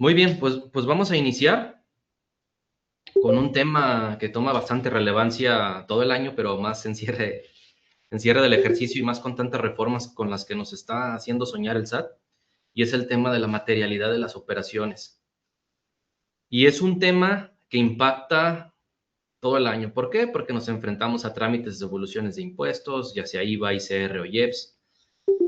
Muy bien, pues vamos a iniciar con un tema que toma bastante relevancia todo el año, pero más en cierre del ejercicio y más con tantas reformas con las que nos está haciendo soñar el SAT, y es el tema de la materialidad de las operaciones. Y es un tema que impacta todo el año. ¿Por qué? Porque nos enfrentamos a trámites de devoluciones de impuestos, ya sea IVA, ICR o IEPS.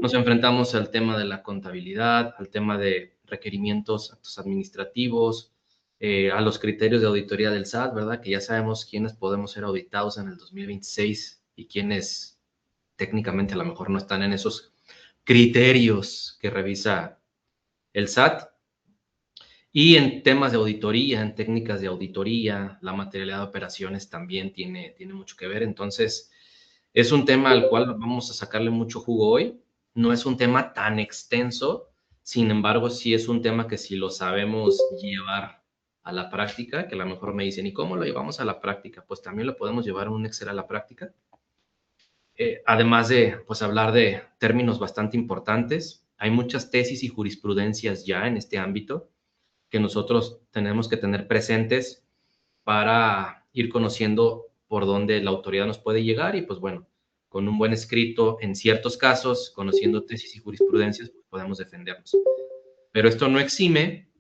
Nos enfrentamos al tema de la contabilidad, al tema de requerimientos, actos administrativos, a los criterios de auditoría del SAT, ¿verdad? Que ya sabemos quiénes podemos ser auditados en el 2026 y quiénes técnicamente a lo mejor no están en esos criterios que revisa el SAT. Y en temas de auditoría, en técnicas de auditoría, la materialidad de operaciones también tiene mucho que ver. Entonces, es un tema al cual vamos a sacarle mucho jugo hoy. No es un tema tan extenso, sin embargo, sí es un tema que si lo sabemos llevar a la práctica, que a lo mejor me dicen, ¿y cómo lo llevamos a la práctica? Pues también lo podemos llevar un Excel a la práctica. Además de pues, hablar de términos bastante importantes, hay muchas tesis y jurisprudencias ya en este ámbito que nosotros tenemos que tener presentes para ir conociendo por dónde la autoridad nos puede llegar y pues bueno, con un buen escrito en ciertos casos, conociendo tesis y jurisprudencias, pues podemos defendernos. Pero esto no exime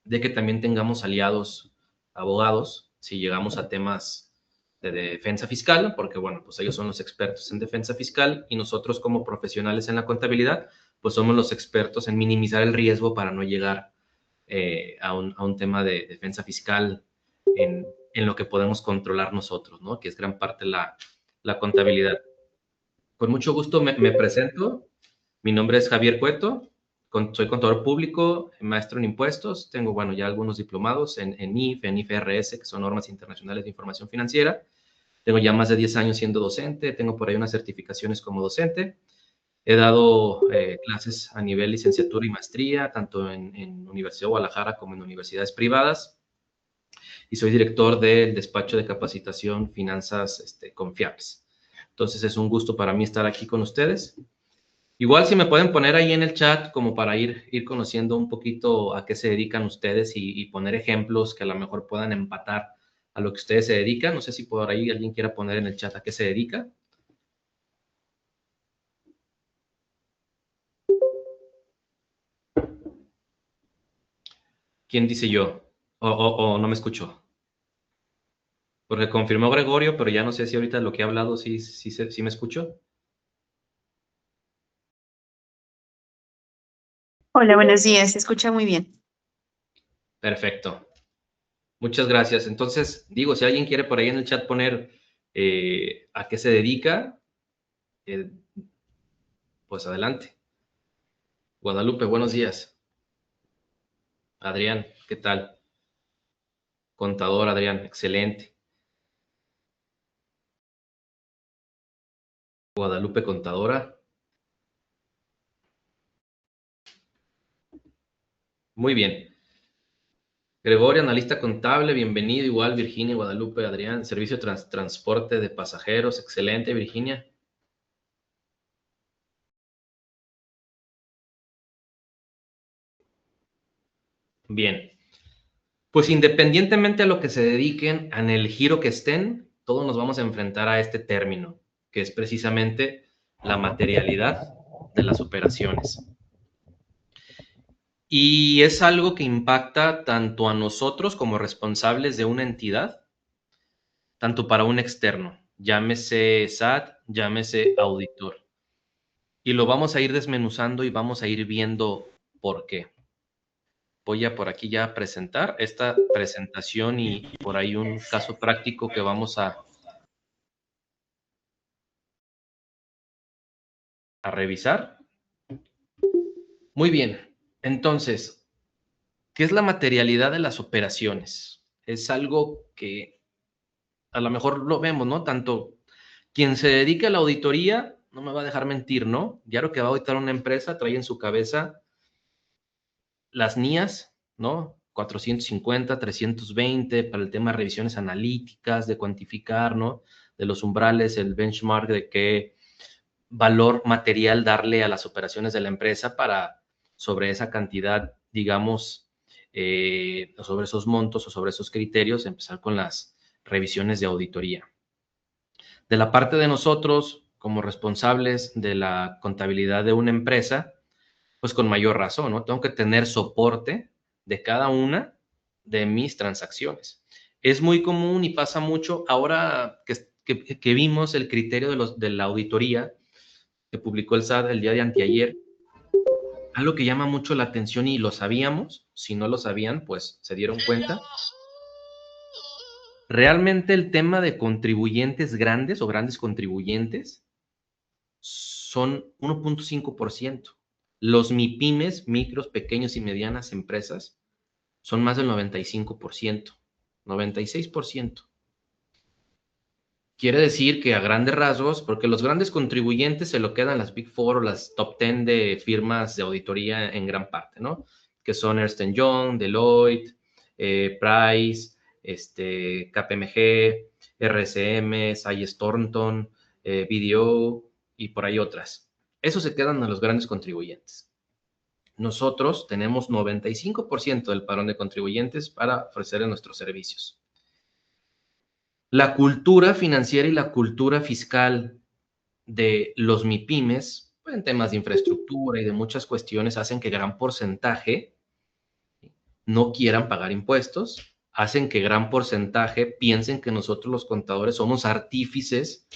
de que también tengamos aliados abogados si llegamos a temas de defensa fiscal, porque bueno, pues ellos son los expertos en defensa fiscal y nosotros como profesionales en la contabilidad, pues somos los expertos en minimizar el riesgo para no llegar a un tema de defensa fiscal en lo que podemos controlar nosotros, ¿no? Que es gran parte la contabilidad. Con mucho gusto me presento. Mi nombre es Javier Cueto, soy contador público, maestro en impuestos. Tengo, bueno, ya algunos diplomados en IF, en IFRS, que son normas internacionales de información financiera. Tengo ya más de 10 años siendo docente, tengo por ahí unas certificaciones como docente. He dado clases a nivel licenciatura y maestría, tanto en Universidad de Guadalajara como en universidades privadas. Y soy director del despacho de capacitación Finanzas Confiables. Entonces es un gusto para mí estar aquí con ustedes. Igual si me pueden poner ahí en el chat como para ir conociendo un poquito a qué se dedican ustedes y poner ejemplos que a lo mejor puedan empatar a lo que ustedes se dedican. No sé si por ahí alguien quiera poner en el chat a qué se dedica. ¿Quién dice yo? O no me escuchó. Porque confirmó Gregorio, pero ya no sé si ahorita lo que he hablado sí me escucho. Hola, buenos días. Se escucha muy bien. Perfecto. Muchas gracias. Entonces, digo, si alguien quiere por ahí en el chat poner a qué se dedica, eh, pues adelante. Guadalupe, buenos días. Adrián, ¿qué tal? Contador, Adrián, excelente. Guadalupe, contadora. Muy bien. Gregorio, analista contable, bienvenido. Igual, Virginia, Guadalupe, Adrián, servicio de transporte de pasajeros, excelente, Virginia. Bien. Pues independientemente a lo que se dediquen, en el giro que estén, todos nos vamos a enfrentar a este término, que es precisamente la materialidad de las operaciones. Y es algo que impacta tanto a nosotros como responsables de una entidad, tanto para un externo, llámese SAT, llámese auditor. Y lo vamos a ir desmenuzando y vamos a ir viendo por qué. Voy a por aquí ya a presentar esta presentación y por ahí un caso práctico que vamos a revisar. Muy bien, entonces, ¿qué es la materialidad de las operaciones? Es algo que a lo mejor lo vemos, ¿no? Tanto quien se dedica a la auditoría, no me va a dejar mentir, ¿no? Ya lo que va a auditar una empresa trae en su cabeza las NIAs, ¿no? 450, 320 para el tema de revisiones analíticas, de cuantificar, ¿no? De los umbrales, el benchmark de qué valor material darle a las operaciones de la empresa para sobre esa cantidad, digamos, sobre esos montos o sobre esos criterios, empezar con las revisiones de auditoría. De la parte de nosotros, como responsables de la contabilidad de una empresa, pues con mayor razón, ¿no? Tengo que tener soporte de cada una de mis transacciones. Es muy común y pasa mucho ahora que vimos el criterio de la auditoría que publicó el SAT el día de anteayer. Algo que llama mucho la atención y lo sabíamos, si no lo sabían, pues se dieron cuenta. Realmente el tema de contribuyentes grandes o grandes contribuyentes son 1.5%. Los MIPIMES, micros, pequeños y medianas empresas, son más del 95%, 96%. Quiere decir que a grandes rasgos, porque los grandes contribuyentes se lo quedan las Big Four o las top 10 de firmas de auditoría en gran parte, ¿no? Que son Ernst Young, Deloitte, Price, KPMG, RSM, Sayers Thornton, BDO y por ahí otras. Eso se quedan a los grandes contribuyentes. Nosotros tenemos 95% del padrón de contribuyentes para ofrecer nuestros servicios. La cultura financiera y la cultura fiscal de los MIPIMES, pues, en temas de infraestructura y de muchas cuestiones, hacen que gran porcentaje no quieran pagar impuestos, hacen que gran porcentaje piensen que nosotros los contadores somos artífices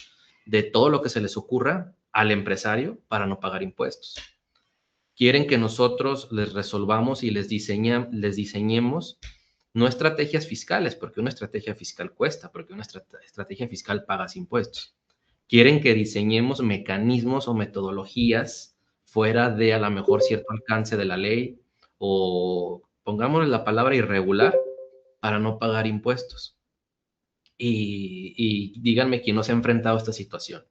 de todo lo que se les ocurra al empresario para no pagar impuestos. Quieren que nosotros les resolvamos y les diseñemos no estrategias fiscales, porque una estrategia fiscal cuesta, porque una estrategia fiscal pagas impuestos. Quieren que diseñemos mecanismos o metodologías fuera de a lo mejor cierto alcance de la ley o pongámosle la palabra irregular para no pagar impuestos. Y díganme quién no se ha enfrentado a esta situación,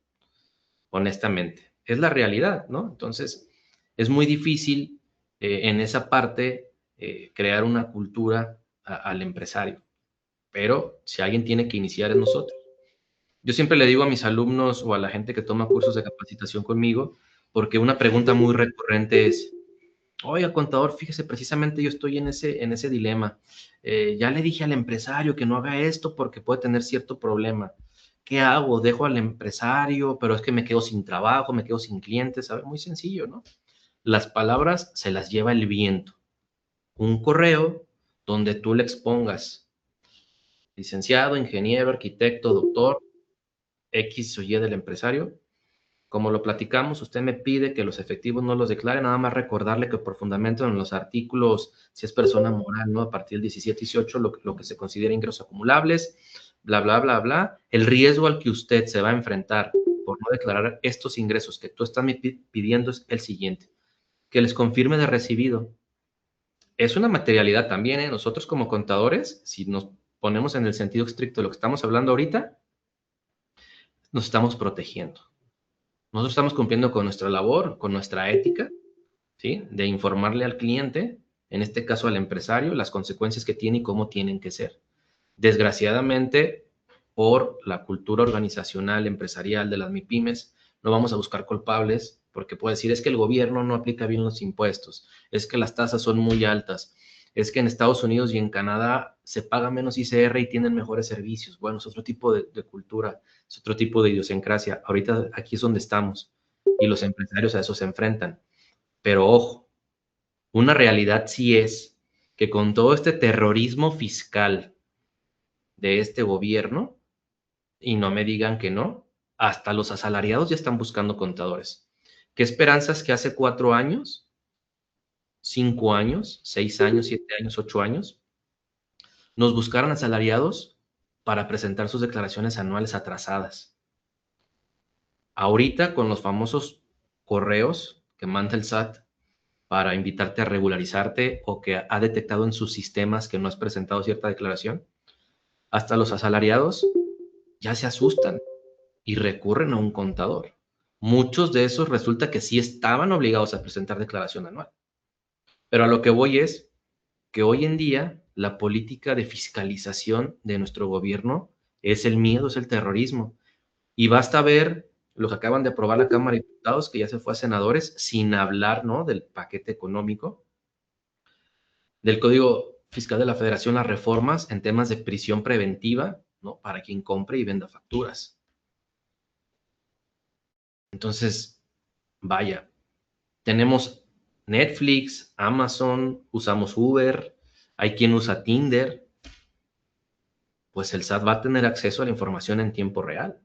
honestamente. Es la realidad, ¿no? Entonces, es muy difícil en esa parte crear una cultura al empresario, pero si alguien tiene que iniciar es nosotros. Yo siempre le digo a mis alumnos o a la gente que toma cursos de capacitación conmigo, porque una pregunta muy recurrente es, oiga, contador, fíjese, precisamente yo estoy en ese dilema. Ya le dije al empresario que no haga esto porque puede tener cierto problema. ¿Qué hago? ¿Dejo al empresario? Pero es que me quedo sin trabajo, me quedo sin clientes, ¿sabe? Muy sencillo, ¿no? Las palabras se las lleva el viento. Un correo donde tú le expongas, licenciado, ingeniero, arquitecto, doctor, X o Y del empresario. Como lo platicamos, usted me pide que los efectivos no los declare, nada más recordarle que por fundamento en los artículos, si es persona moral, ¿no? A partir del 17-18, lo que se considera ingresos acumulables, bla, bla, bla, bla. El riesgo al que usted se va a enfrentar por no declarar estos ingresos que tú estás pidiendo es el siguiente, que les confirme de recibido. Es una materialidad también, ¿eh? Nosotros como contadores, si nos ponemos en el sentido estricto de lo que estamos hablando ahorita, nos estamos protegiendo. Nosotros estamos cumpliendo con nuestra labor, con nuestra ética, ¿sí? De informarle al cliente, en este caso al empresario, las consecuencias que tiene y cómo tienen que ser. Desgraciadamente, por la cultura organizacional, empresarial de las MIPIMES, no vamos a buscar culpables porque puede decir, es que el gobierno no aplica bien los impuestos, es que las tasas son muy altas, es que en Estados Unidos y en Canadá se paga menos ICR y tienen mejores servicios. Bueno, es otro tipo de cultura, es otro tipo de idiosincrasia. Ahorita aquí es donde estamos y los empresarios a eso se enfrentan. Pero ojo, una realidad sí es que con todo este terrorismo fiscal de este gobierno, y no me digan que no, hasta los asalariados ya están buscando contadores. ¿Qué esperanzas que hace 4 años, 5 años, 6 años, 7 años, 8 años, nos buscaron asalariados para presentar sus declaraciones anuales atrasadas? Ahorita con los famosos correos que manda el SAT para invitarte a regularizarte o que ha detectado en sus sistemas que no has presentado cierta declaración, hasta los asalariados ya se asustan y recurren a un contador. Muchos de esos resulta que sí estaban obligados a presentar declaración anual. Pero a lo que voy es que hoy en día la política de fiscalización de nuestro gobierno es el miedo, es el terrorismo. Y basta ver lo que acaban de aprobar la Cámara de Diputados, que ya se fue a senadores, sin hablar, ¿no? Del paquete económico, del Código Fiscal de la Federación las reformas en temas de prisión preventiva, ¿no? Para quien compre y venda facturas. Entonces, vaya, tenemos Netflix, Amazon, usamos Uber, hay quien usa Tinder, pues el SAT va a tener acceso a la información en tiempo real.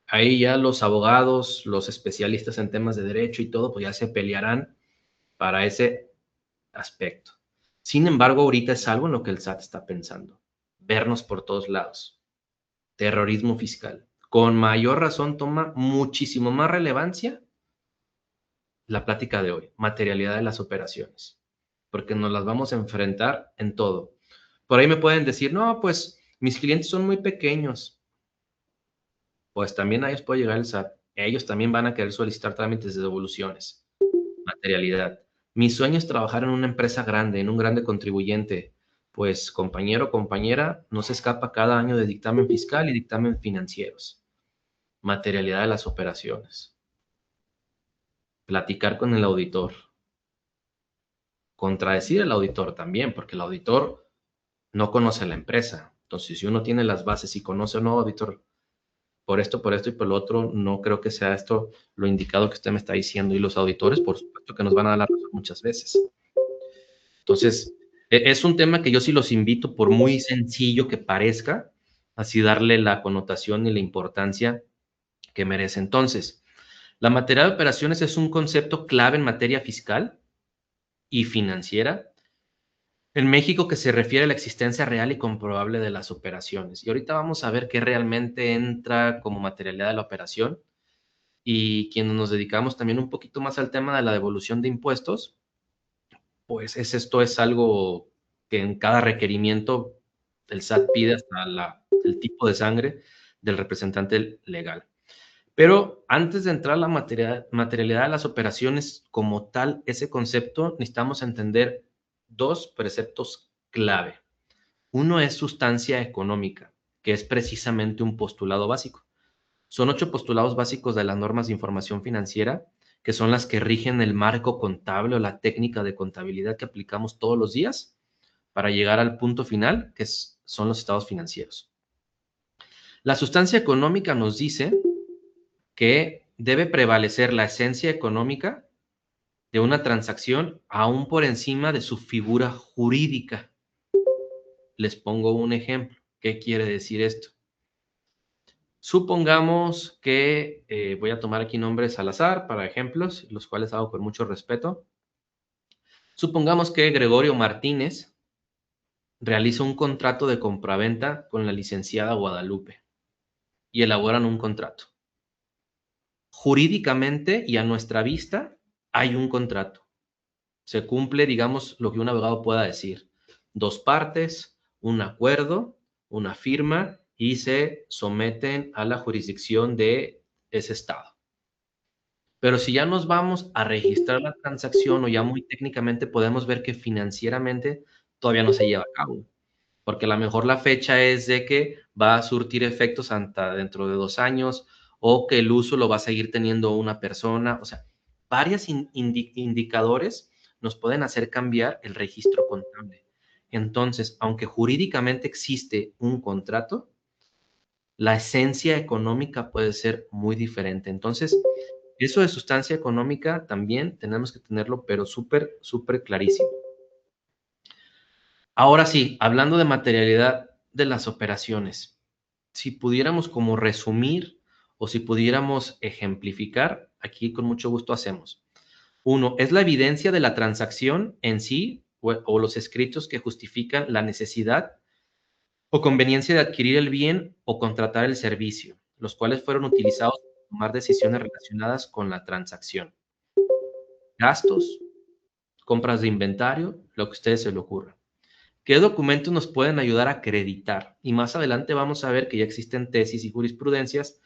Ahí ya los abogados, los especialistas en temas de derecho y todo, pues ya se pelearán para ese aspecto. Sin embargo, ahorita es algo en lo que el SAT está pensando. Vernos por todos lados. Terrorismo fiscal. Con mayor razón toma muchísimo más relevancia la plática de hoy, materialidad de las operaciones, porque nos las vamos a enfrentar en todo. Por ahí me pueden decir, no, pues mis clientes son muy pequeños. Pues también a ellos puede llegar el SAT. Ellos también van a querer solicitar trámites de devoluciones. Materialidad. Mi sueño es trabajar en una empresa grande, en un grande contribuyente. Pues compañero o compañera, no se escapa cada año de dictamen fiscal y dictamen financieros. Materialidad de las operaciones. Platicar con el auditor. Contradecir al auditor también, porque el auditor no conoce la empresa. Entonces, si uno tiene las bases y conoce o no, auditor, por esto y por lo otro, no creo que sea esto lo indicado que usted me está diciendo. Y los auditores, por supuesto, que nos van a dar la razón muchas veces. Entonces, es un tema que yo sí los invito, por muy sencillo que parezca, así darle la connotación y la importancia que merece. Entonces, la materia de operaciones es un concepto clave en materia fiscal y financiera en México que se refiere a la existencia real y comprobable de las operaciones. Y ahorita vamos a ver qué realmente entra como materialidad de la operación y quienes nos dedicamos también un poquito más al tema de la devolución de impuestos, pues esto es algo que en cada requerimiento el SAT pide hasta el tipo de sangre del representante legal. Pero antes de entrar a la materialidad de las operaciones como tal, ese concepto, necesitamos entender dos preceptos clave. Uno es sustancia económica, que es precisamente un postulado básico. Son 8 postulados básicos de las normas de información financiera, que son las que rigen el marco contable o la técnica de contabilidad que aplicamos todos los días para llegar al punto final, que son los estados financieros. La sustancia económica nos dice que debe prevalecer la esencia económica de una transacción aún por encima de su figura jurídica. Les pongo un ejemplo. ¿Qué quiere decir esto? Supongamos que voy a tomar aquí nombres al azar para ejemplos, los cuales hago con mucho respeto. Supongamos que Gregorio Martínez realiza un contrato de compraventa con la licenciada Guadalupe y elaboran un contrato. Jurídicamente y a nuestra vista hay un contrato. Se cumple, digamos, lo que un abogado pueda decir. Dos partes, un acuerdo, una firma y se someten a la jurisdicción de ese estado. Pero si ya nos vamos a registrar la transacción o ya muy técnicamente podemos ver que financieramente todavía no se lleva a cabo, porque a lo mejor la fecha es de que va a surtir efectos hasta dentro de 2 años o que el uso lo va a seguir teniendo una persona, o sea, varios indicadores nos pueden hacer cambiar el registro contable. Entonces, aunque jurídicamente existe un contrato, la esencia económica puede ser muy diferente. Entonces, eso de sustancia económica también tenemos que tenerlo, pero súper, súper clarísimo. Ahora sí, hablando de materialidad de las operaciones, si pudiéramos como resumir o si pudiéramos ejemplificar, aquí con mucho gusto hacemos. Uno, es la evidencia de la transacción en sí o los escritos que justifican la necesidad o conveniencia de adquirir el bien o contratar el servicio, los cuales fueron utilizados para tomar decisiones relacionadas con la transacción. Gastos, compras de inventario, lo que a ustedes se le ocurra. ¿Qué documentos nos pueden ayudar a acreditar? Y más adelante vamos a ver que ya existen tesis y jurisprudencias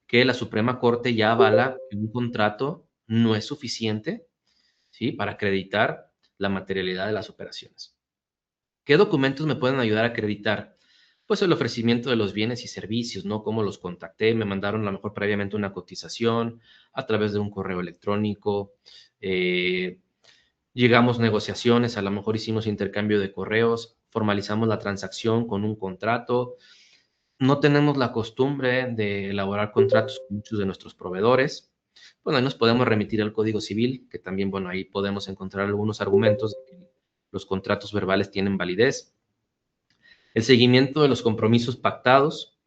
que la Suprema Corte ya avala que un contrato no es suficiente, ¿sí?, para acreditar la materialidad de las operaciones. ¿Qué documentos me pueden ayudar a acreditar? Pues el ofrecimiento de los bienes y servicios, ¿no? Cómo los contacté, me mandaron a lo mejor previamente una cotización a través de un correo electrónico, Llegamos negociaciones, a lo mejor hicimos intercambio de correos, formalizamos la transacción con un contrato. No tenemos la costumbre de elaborar contratos con muchos de nuestros proveedores. Bueno, ahí nos podemos remitir al Código Civil, que también, bueno, ahí podemos encontrar algunos argumentos de que los contratos verbales tienen validez. El seguimiento de los compromisos pactados,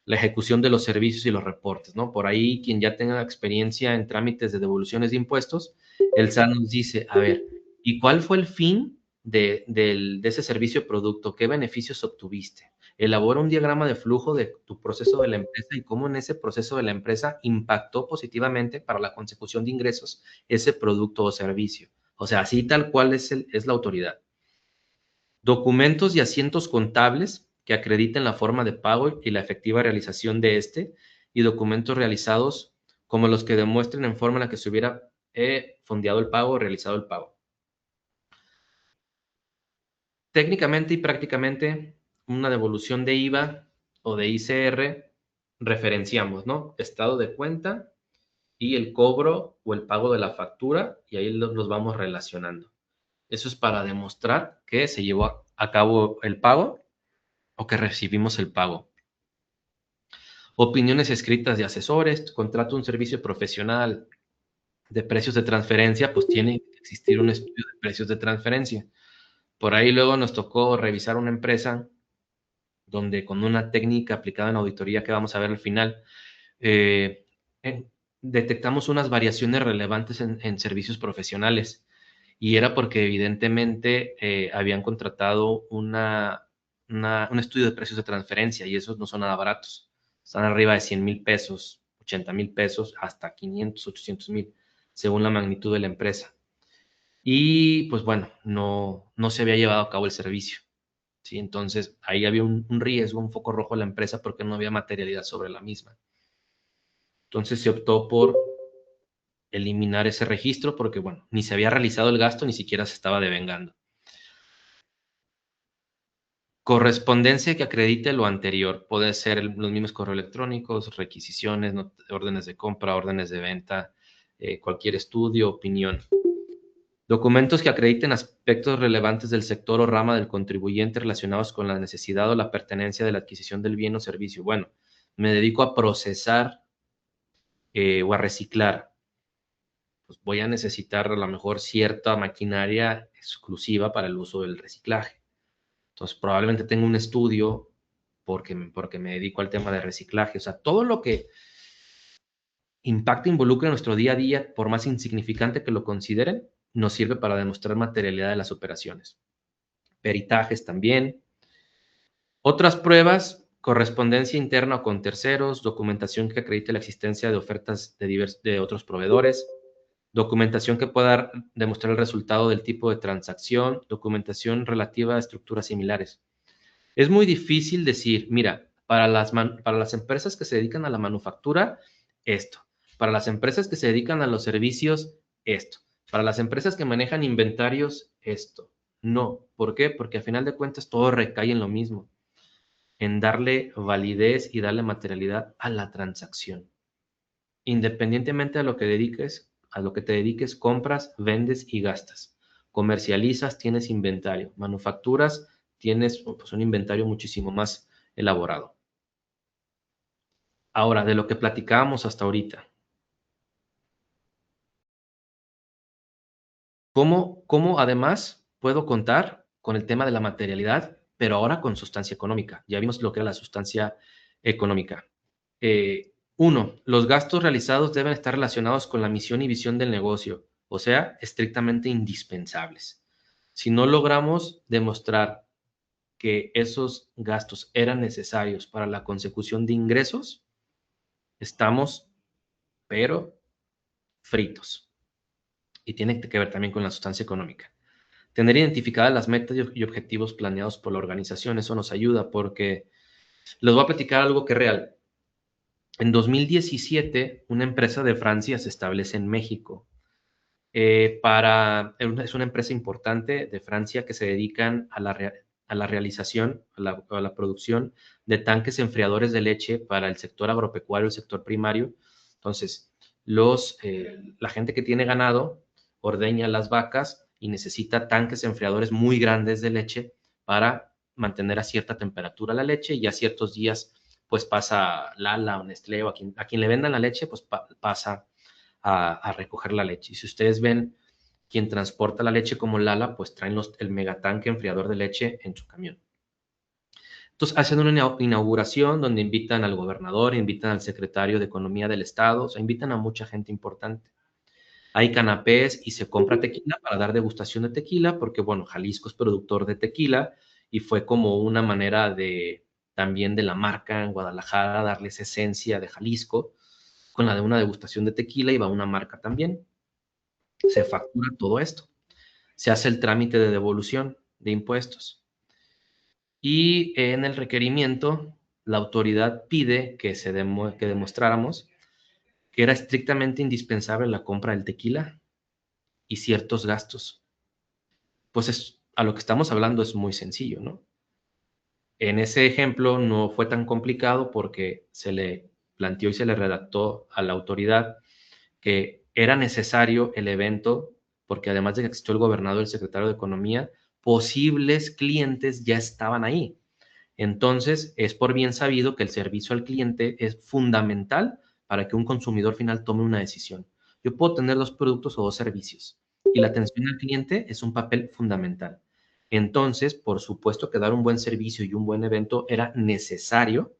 la ejecución de los servicios y los reportes, ¿no? Por ahí, quien ya tenga experiencia en trámites de devoluciones de impuestos, el SAT nos dice, a ver, ¿y cuál fue el fin de ese servicio o producto? ¿Qué beneficios obtuviste? Elabora un diagrama de flujo de tu proceso de la empresa y cómo en ese proceso de la empresa impactó positivamente para la consecución de ingresos ese producto o servicio. O sea, así tal cual es la autoridad. Documentos y asientos contables que acrediten la forma de pago y la efectiva realización de este, y documentos realizados como los que demuestren en forma en la que se hubiera fondeado el pago o realizado el pago. Técnicamente y prácticamente, una devolución de IVA o de ICR referenciamos, ¿no? Estado de cuenta y el cobro o el pago de la factura, y ahí los vamos relacionando. Eso es para demostrar que se llevó a cabo el pago o que recibimos el pago. Opiniones escritas de asesores, contrato un servicio profesional de precios de transferencia, pues tiene que existir un estudio de precios de transferencia. Por ahí luego nos tocó revisar una empresa donde con una técnica aplicada en auditoría que vamos a ver al final, eh, detectamos unas variaciones relevantes en servicios profesionales, y era porque evidentemente habían contratado un estudio de precios de transferencia, y esos no son nada baratos. Están arriba de 100,000 pesos, 80,000 pesos, hasta 500, 800,000, según la magnitud de la empresa. Y pues bueno, no se había llevado a cabo el servicio, ¿sí? Entonces ahí había un riesgo, un foco rojo a la empresa porque no había materialidad sobre la misma. Entonces se optó por eliminar ese registro porque, bueno, ni se había realizado el gasto, ni siquiera se estaba devengando. Correspondencia que acredite lo anterior. Puede ser los mismos correos electrónicos, requisiciones, órdenes de compra, órdenes de venta, cualquier estudio, opinión. Documentos que acrediten aspectos relevantes del sector o rama del contribuyente relacionados con la necesidad o la pertenencia de la adquisición del bien o servicio. Bueno, me dedico a procesar o a reciclar. Pues voy a necesitar a lo mejor cierta maquinaria exclusiva para el uso del reciclaje. Entonces, probablemente tenga un estudio porque me dedico al tema de reciclaje. O sea, todo lo que impacta, involucra en nuestro día a día, por más insignificante que lo consideren, nos sirve para demostrar materialidad de las operaciones. Peritajes también. Otras pruebas, correspondencia interna o con terceros, documentación que acredite la existencia de ofertas de otros proveedores, documentación que pueda demostrar el resultado del tipo de transacción, documentación relativa a estructuras similares. Es muy difícil decir, mira, para las empresas que se dedican a la manufactura, esto. Para las empresas que se dedican a los servicios, esto. Para las empresas que manejan inventarios, esto. No. ¿Por qué? Porque a final de cuentas todo recae en lo mismo, en darle validez y darle materialidad a la transacción. Independientemente de lo que dediques, a lo que te dediques, compras, vendes y gastas. Comercializas, tienes inventario. Manufacturas, tienes pues, un inventario muchísimo más elaborado. Ahora, de lo que platicábamos hasta ahorita. ¿Cómo además puedo contar con el tema de la materialidad, pero ahora con sustancia económica? Ya vimos lo que era la sustancia económica. Uno, los gastos realizados deben estar relacionados con la misión y visión del negocio, o sea, estrictamente indispensables. Si no logramos demostrar que esos gastos eran necesarios para la consecución de ingresos, estamos, pero fritos. Y tiene que ver también con la sustancia económica. Tener identificadas las metas y objetivos planeados por la organización, eso nos ayuda porque les voy a platicar algo que es real. En 2017, una empresa de Francia se establece en México. Es una empresa importante de Francia que se dedican a la realización, a la producción de tanques enfriadores de leche para el sector agropecuario, el sector primario. Entonces, la gente que tiene ganado ordeña las vacas y necesita tanques enfriadores muy grandes de leche para mantener a cierta temperatura la leche, y a ciertos días pues pasa Lala o Nestlé o a quien le vendan la leche, pues pasa a recoger la leche. Y si ustedes ven quien transporta la leche como Lala, pues traen el megatanque enfriador de leche en su camión. Entonces hacen una inauguración donde invitan al gobernador, invitan al secretario de Economía del Estado, o sea, invitan a mucha gente importante. Hay canapés y se compra tequila para dar degustación de tequila, porque bueno, Jalisco es productor de tequila y fue como una manera de también de la marca en Guadalajara darles esencia de Jalisco con la de una degustación de tequila, y va una marca también. Se factura todo esto. Se hace el trámite de devolución de impuestos. Y en el requerimiento, la autoridad pide que demostráramos que era estrictamente indispensable la compra del tequila y ciertos gastos. Pues a lo que estamos hablando es muy sencillo, ¿no? En ese ejemplo no fue tan complicado porque se le planteó y se le redactó a la autoridad que era necesario el evento, porque además de que existió el gobernador y el secretario de Economía, posibles clientes ya estaban ahí. Entonces, es por bien sabido que el servicio al cliente es fundamental para que un consumidor final tome una decisión. Yo puedo tener dos productos o dos servicios, y la atención al cliente es un papel fundamental. Entonces, por supuesto que dar un buen servicio y un buen evento era necesario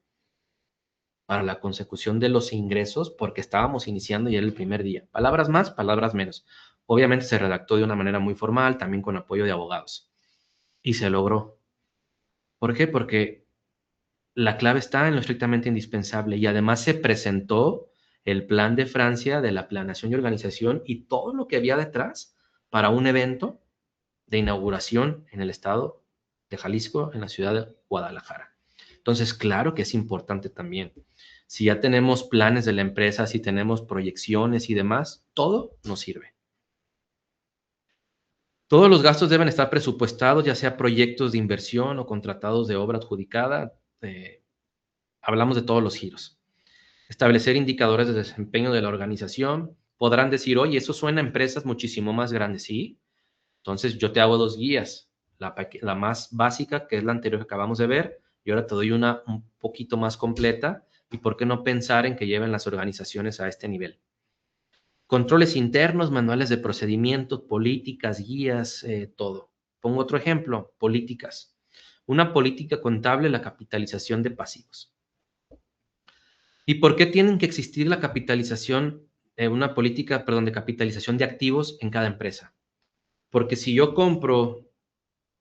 para la consecución de los ingresos, porque estábamos iniciando y era el primer día. Palabras más, palabras menos. Obviamente se redactó de una manera muy formal, también con apoyo de abogados. Y se logró. ¿Por qué? Porque la clave está en lo estrictamente indispensable, y además se presentó el plan de Francia de la planeación y organización y todo lo que había detrás para un evento de inauguración en el estado de Jalisco, en la ciudad de Guadalajara. Entonces, claro que es importante también. Si ya tenemos planes de la empresa, si tenemos proyecciones y demás, todo nos sirve. Todos los gastos deben estar presupuestados, ya sea proyectos de inversión o contratados de obra adjudicada. Hablamos de todos los giros. Establecer indicadores de desempeño de la organización. Podrán decir, oye, eso suena a empresas muchísimo más grandes, ¿sí? Entonces yo te hago dos guías, la más básica, que es la anterior que acabamos de ver, y ahora te doy una un poquito más completa, y por qué no pensar en que lleven las organizaciones a este nivel. Controles internos, manuales de procedimientos, políticas, guías, todo. Pongo otro ejemplo, políticas. Una política contable, la capitalización de pasivos. ¿Y por qué tienen que existir la capitalización, una política, perdón, de capitalización de activos en cada empresa? Porque si yo compro,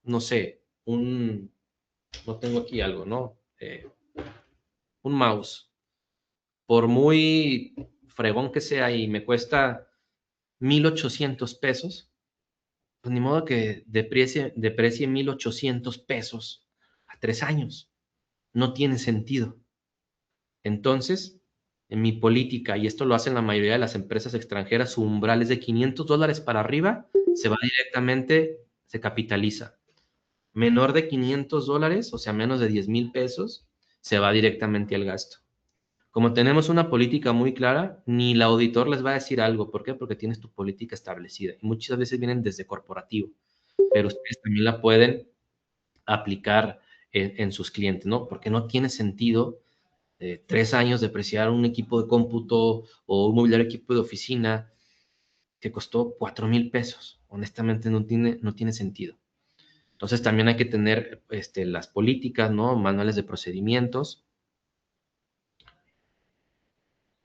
no sé, no tengo aquí algo, ¿no? Un mouse, por muy fregón que sea y me cuesta 1,800 pesos, pues ni modo que deprecie 1,800 pesos a 3 años. No tiene sentido. Entonces, en mi política, y esto lo hacen la mayoría de las empresas extranjeras, su umbral es de $500 para arriba, se va directamente, se capitaliza. Menor de $500, o sea, menos de 10,000 pesos, se va directamente al gasto. Como tenemos una política muy clara, ni el auditor les va a decir algo. ¿Por qué? Porque tienes tu política establecida. Y muchas veces vienen desde corporativo, pero ustedes también la pueden aplicar en sus clientes, ¿no? Porque no tiene sentido 3 años depreciar un equipo de cómputo o un mobiliario equipo de oficina que costó 4,000 pesos. Honestamente no tiene sentido. Entonces también hay que tener las políticas, ¿no? Manuales de procedimientos.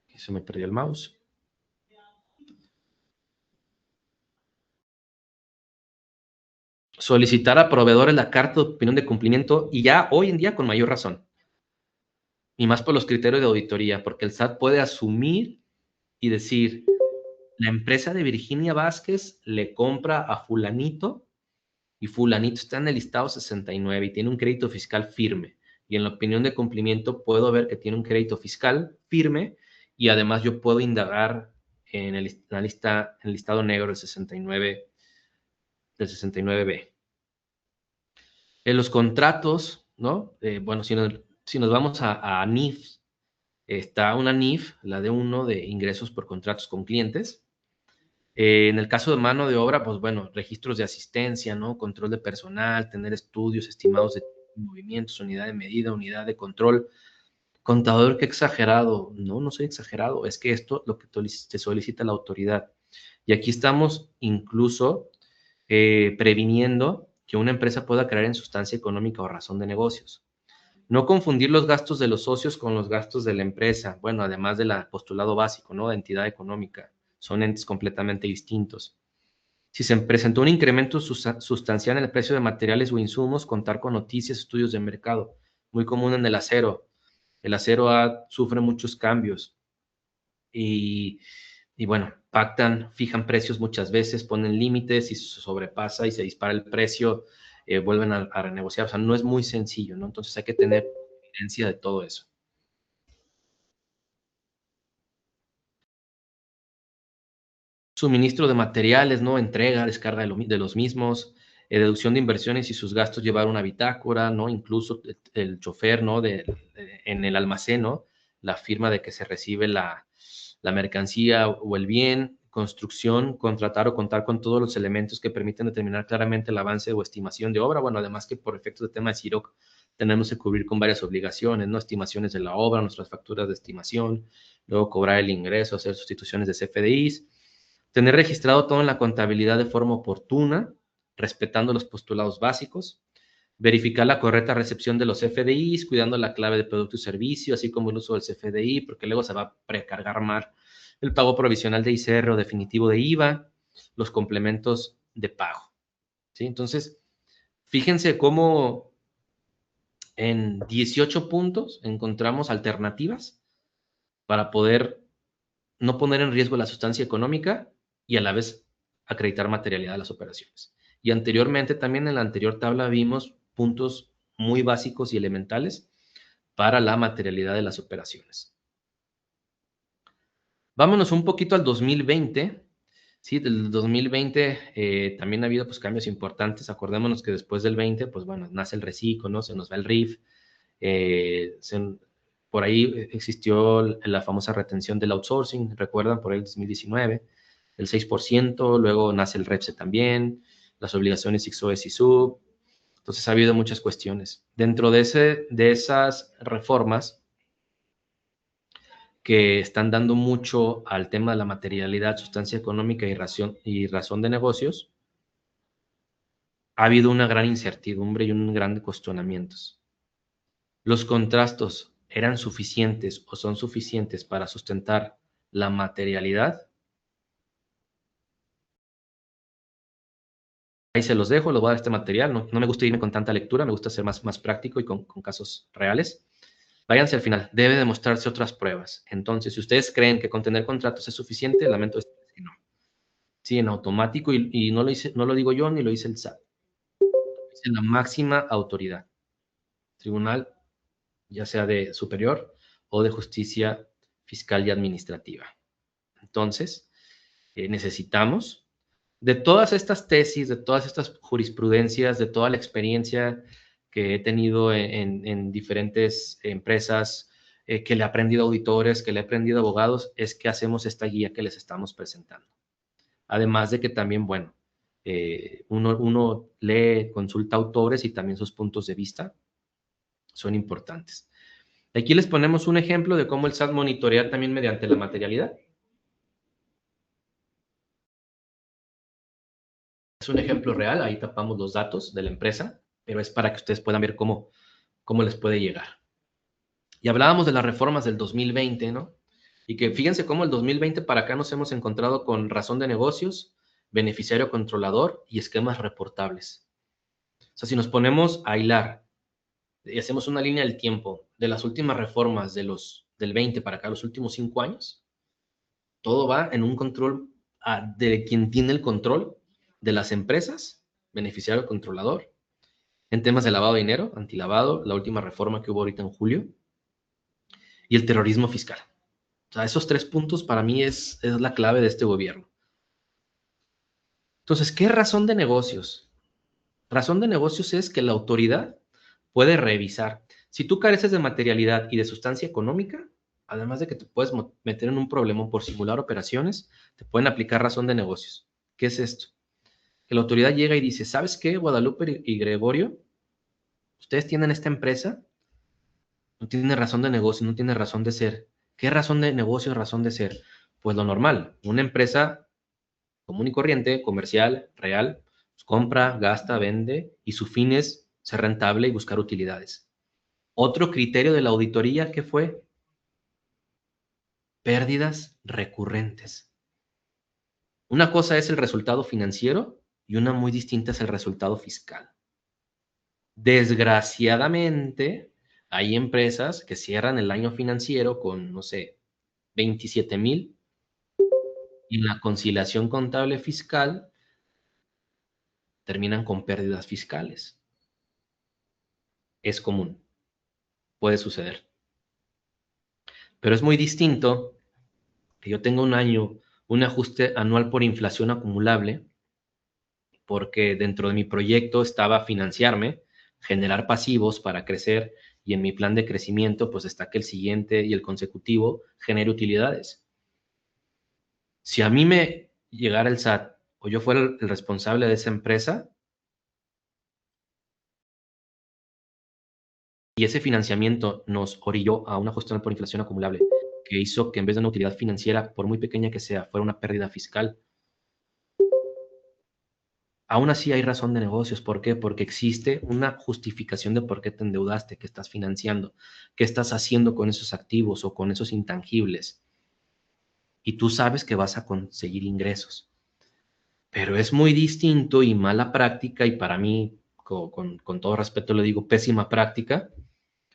Aquí se me perdió el mouse. Solicitar a proveedores la carta de opinión de cumplimiento, y ya hoy en día con mayor razón. Y más por los criterios de auditoría, porque el SAT puede asumir y decir, la empresa de Virginia Vázquez le compra a fulanito, y fulanito está en el listado 69 y tiene un crédito fiscal firme. Y en la opinión de cumplimiento puedo ver que tiene un crédito fiscal firme, y además yo puedo indagar en el listado negro del 69, del 69B. En los contratos, ¿no? Bueno, si nos vamos a NIF, está una NIF, la de ingresos por contratos con clientes, En el caso de mano de obra, pues bueno, registros de asistencia, ¿no? Control de personal, tener estudios estimados de movimientos, unidad de medida, unidad de control. Contador, qué exagerado. No, no soy exagerado. Es que esto es lo que te solicita la autoridad. Y aquí estamos incluso previniendo que una empresa pueda caer en sustancia económica o razón de negocios. No confundir los gastos de los socios con los gastos de la empresa. Bueno, además del postulado básico, ¿no? De entidad económica. Son entes completamente distintos. Si se presentó un incremento sustancial en el precio de materiales o insumos, contar con noticias, estudios de mercado. Muy común en el acero. El acero sufre muchos cambios y, y bueno, pactan, fijan precios muchas veces, ponen límites y se sobrepasa y se dispara el precio, vuelven a renegociar. O sea, no es muy sencillo, ¿no? Entonces hay que tener evidencia de todo eso. Suministro de materiales, ¿no? Entrega, descarga de los mismos, deducción de inversiones y sus gastos, llevar una bitácora, ¿no? Incluso el chofer, ¿no? En el almacén, ¿no? La firma de que se recibe la mercancía o el bien, construcción, contratar o contar con todos los elementos que permiten determinar claramente el avance o estimación de obra. Bueno, además que por efectos de tema de CIROC tenemos que cubrir con varias obligaciones, ¿no? Estimaciones de la obra, nuestras facturas de estimación, luego cobrar el ingreso, hacer sustituciones de CFDIs, tener registrado todo en la contabilidad de forma oportuna, respetando los postulados básicos, verificar la correcta recepción de los CFDIs, cuidando la clave de producto y servicio, así como el uso del CFDI, porque luego se va a precargar mal el pago provisional de ICR o definitivo de IVA, los complementos de pago. ¿Sí? Entonces, fíjense cómo en 18 puntos encontramos alternativas para poder no poner en riesgo la sustancia económica y a la vez acreditar materialidad de las operaciones. Y anteriormente, también en la anterior tabla vimos puntos muy básicos y elementales para la materialidad de las operaciones. Vámonos un poquito al 2020. Sí, del 2020 también ha habido pues, cambios importantes. Acordémonos que después del 20, pues bueno, nace el reciclo, ¿no? Se nos va el RIF. Por ahí existió la famosa retención del outsourcing, recuerdan, por el 2019, el 6%, luego nace el REPSE también, las obligaciones IXOES y SUB. Entonces ha habido muchas cuestiones. Dentro de esas reformas, que están dando mucho al tema de la materialidad, sustancia económica y razón de negocios, ha habido una gran incertidumbre y un gran cuestionamientos. ¿Los contrastos eran suficientes o son suficientes para sustentar la materialidad? Ahí se los dejo, les voy a dar este material. No me gusta irme con tanta lectura, me gusta ser más práctico y con casos reales. Váyanse al final, debe demostrarse otras pruebas. Entonces, si ustedes creen que con tener contratos es suficiente, lamento decirles que no. Sí, en automático, y no lo digo yo ni lo dice el SAT, dice la máxima autoridad, tribunal, ya sea de superior o de justicia fiscal y administrativa. Entonces, necesitamos de todas estas tesis, de todas estas jurisprudencias, de toda la experiencia que he tenido en diferentes empresas, que le he aprendido a auditores, que le he aprendido a abogados, es que hacemos esta guía que les estamos presentando. Además de que también, bueno, uno lee, consulta autores y también sus puntos de vista son importantes. Aquí les ponemos un ejemplo de cómo el SAT monitorea también mediante la materialidad. Es un ejemplo real, ahí tapamos los datos de la empresa, pero es para que ustedes puedan ver cómo les puede llegar. Y hablábamos de las reformas del 2020, ¿no? Y que fíjense cómo el 2020 para acá nos hemos encontrado con razón de negocios, beneficiario controlador y esquemas reportables. O sea, si nos ponemos a hilar y hacemos una línea del tiempo de las últimas reformas del 20 para acá, los últimos 5 años, todo va en un control de quien tiene el control de las empresas, beneficiario controlador, en temas de lavado de dinero, antilavado, la última reforma que hubo ahorita en julio, y el terrorismo fiscal. O sea, esos 3 puntos para mí es la clave de este gobierno. Entonces, ¿qué es razón de negocios? Razón de negocios es que la autoridad puede revisar. Si tú careces de materialidad y de sustancia económica, además de que te puedes meter en un problema por simular operaciones, te pueden aplicar razón de negocios. ¿Qué es esto? Que la autoridad llega y dice, ¿sabes qué, Guadalupe y Gregorio? Ustedes tienen esta empresa, no tiene razón de negocio, no tiene razón de ser. ¿Qué razón de negocio, razón de ser? Pues lo normal, una empresa común y corriente, comercial, real, pues compra, gasta, vende y su fin es ser rentable y buscar utilidades. Otro criterio de la auditoría que fue pérdidas recurrentes. Una cosa es el resultado financiero y una muy distinta es el resultado fiscal. Desgraciadamente, hay empresas que cierran el año financiero con, no sé, 27,000 y en la conciliación contable fiscal terminan con pérdidas fiscales. Es común, puede suceder. Pero es muy distinto que yo tenga un ajuste anual por inflación acumulable, porque dentro de mi proyecto estaba financiarme, generar pasivos para crecer y en mi plan de crecimiento pues está que el siguiente y el consecutivo genere utilidades. Si a mí me llegara el SAT o yo fuera el responsable de esa empresa y ese financiamiento nos orilló a un ajuste por inflación acumulable que hizo que en vez de una utilidad financiera, por muy pequeña que sea, fuera una pérdida fiscal, aún así hay razón de negocios. ¿Por qué? Porque existe una justificación de por qué te endeudaste, qué estás financiando, qué estás haciendo con esos activos o con esos intangibles. Y tú sabes que vas a conseguir ingresos. Pero es muy distinto y mala práctica, y para mí, con todo respeto le digo, pésima práctica.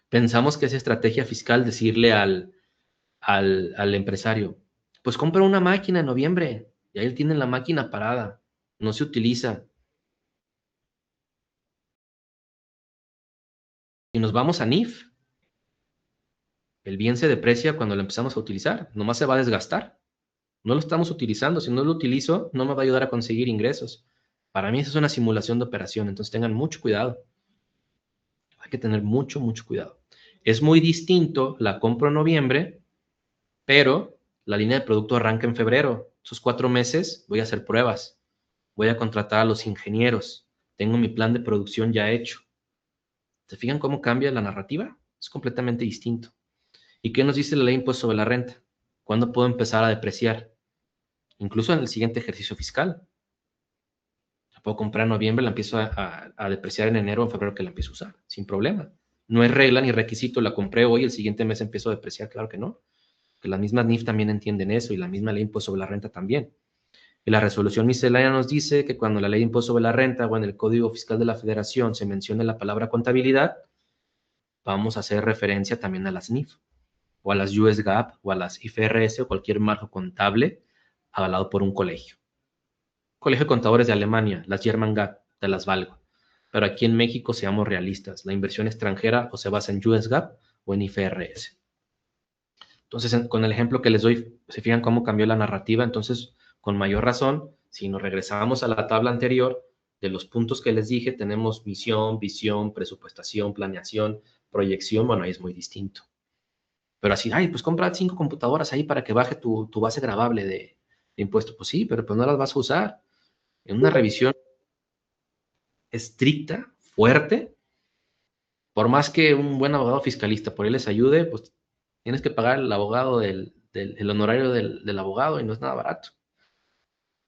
Pensamos que es estrategia fiscal decirle al empresario, pues compra una máquina en noviembre, y ahí él tiene la máquina parada, no se utiliza. Y nos vamos a NIF, el bien se deprecia cuando lo empezamos a utilizar, nomás se va a desgastar. No lo estamos utilizando, si no lo utilizo, no me va a ayudar a conseguir ingresos. Para mí eso es una simulación de operación, entonces tengan mucho cuidado. Hay que tener mucho, mucho cuidado. Es muy distinto, la compro en noviembre, pero la línea de producto arranca en febrero. Esos 4 meses voy a hacer pruebas, voy a contratar a los ingenieros, tengo mi plan de producción ya hecho. ¿Se fijan cómo cambia la narrativa? Es completamente distinto. ¿Y qué nos dice la ley de impuesto sobre la renta? ¿Cuándo puedo empezar a depreciar? Incluso en el siguiente ejercicio fiscal. La puedo comprar en noviembre, la empiezo a depreciar en enero o en febrero que la empiezo a usar, sin problema. No es regla ni requisito, la compré hoy, el siguiente mes empiezo a depreciar, claro que no. Que las mismas NIF también entienden eso y la misma ley de impuesto sobre la renta también. Y la resolución miscelánea nos dice que cuando la ley de impuesto sobre la renta o en el Código Fiscal de la Federación se mencione la palabra contabilidad, vamos a hacer referencia también a las NIF o a las US GAAP o a las IFRS o cualquier marco contable avalado por un colegio. Colegio de Contadores de Alemania, las German GAAP, te las valgo. Pero aquí en México seamos realistas, la inversión extranjera o se basa en US GAAP o en IFRS. Entonces, con el ejemplo que les doy, se fijan cómo cambió la narrativa. Entonces, con mayor razón, si nos regresamos a la tabla anterior, de los puntos que les dije, tenemos misión, visión, presupuestación, planeación, proyección. Bueno, ahí es muy distinto. Pero así, ay, pues compra 5 computadoras ahí para que baje tu base gravable de impuestos. Pues sí, pero pues no las vas a usar. En una revisión estricta, fuerte, por más que un buen abogado fiscalista por él les ayude, pues tienes que pagar el abogado el honorario del abogado y no es nada barato,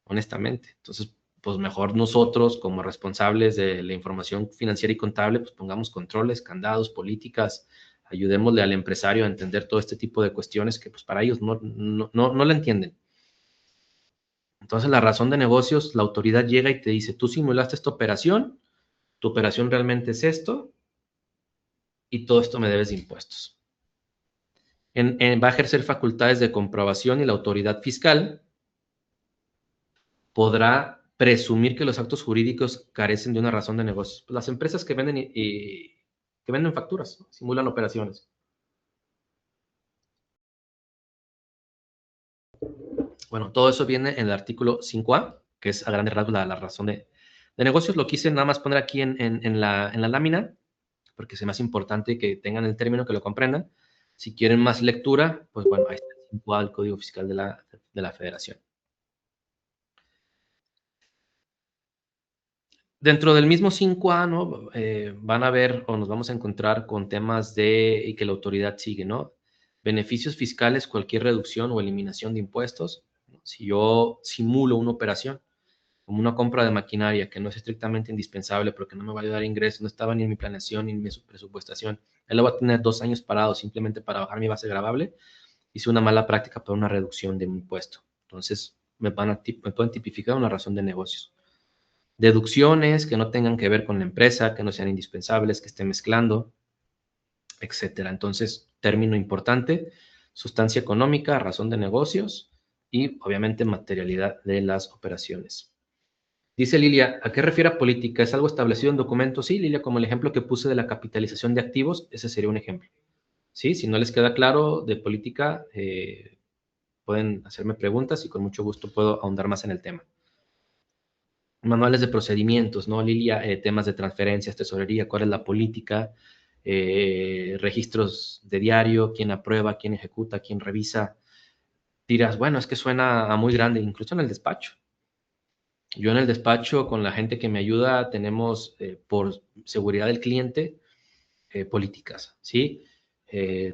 honestamente. Entonces, pues mejor nosotros como responsables de la información financiera y contable, pues pongamos controles, candados, políticas, ayudémosle al empresario a entender todo este tipo de cuestiones que pues para ellos no la entienden. Entonces, la razón de negocios, la autoridad llega y te dice, tú simulaste esta operación, tu operación realmente es esto, y todo esto me debes de impuestos. Va a ejercer facultades de comprobación y la autoridad fiscal podrá presumir que los actos jurídicos carecen de una razón de negocios. Pues las empresas que venden facturas, ¿no? Simulan operaciones. Bueno, todo eso viene en el artículo 5A, que es a grandes rasgos la razón de negocios. Lo quise nada más poner aquí en la lámina, porque es más importante que tengan el término, que lo comprendan. Si quieren más lectura, pues bueno, ahí está el 5A del Código Fiscal de la Federación. Dentro del mismo 5A, ¿no? Van a ver o nos vamos a encontrar con temas y que la autoridad sigue, ¿no? Beneficios fiscales, cualquier reducción o eliminación de impuestos. Si yo simulo una operación, como una compra de maquinaria que no es estrictamente indispensable porque no me va a dar ingresos, no estaba ni en mi planeación ni en mi presupuestación, él lo va a tener 2 años parado simplemente para bajar mi base gravable, hice una mala práctica para una reducción de mi impuesto. Entonces, me pueden tipificar una razón de negocios. Deducciones que no tengan que ver con la empresa, que no sean indispensables, que estén mezclando, etcétera. Entonces, término importante, sustancia económica, razón de negocios y obviamente materialidad de las operaciones. Dice Lilia, ¿a qué refiere a política? ¿Es algo establecido en documentos? Sí, Lilia, como el ejemplo que puse de la capitalización de activos, ese sería un ejemplo. Sí, si no les queda claro de política, pueden hacerme preguntas y con mucho gusto puedo ahondar más en el tema. Manuales de procedimientos, ¿no, Lilia? Temas de transferencias, tesorería, cuál es la política, registros de diario, quién aprueba, quién ejecuta, quién revisa. Dirás, bueno, es que suena a muy grande, incluso en el despacho. Yo en el despacho, con la gente que me ayuda, tenemos, por seguridad del cliente, políticas, ¿sí?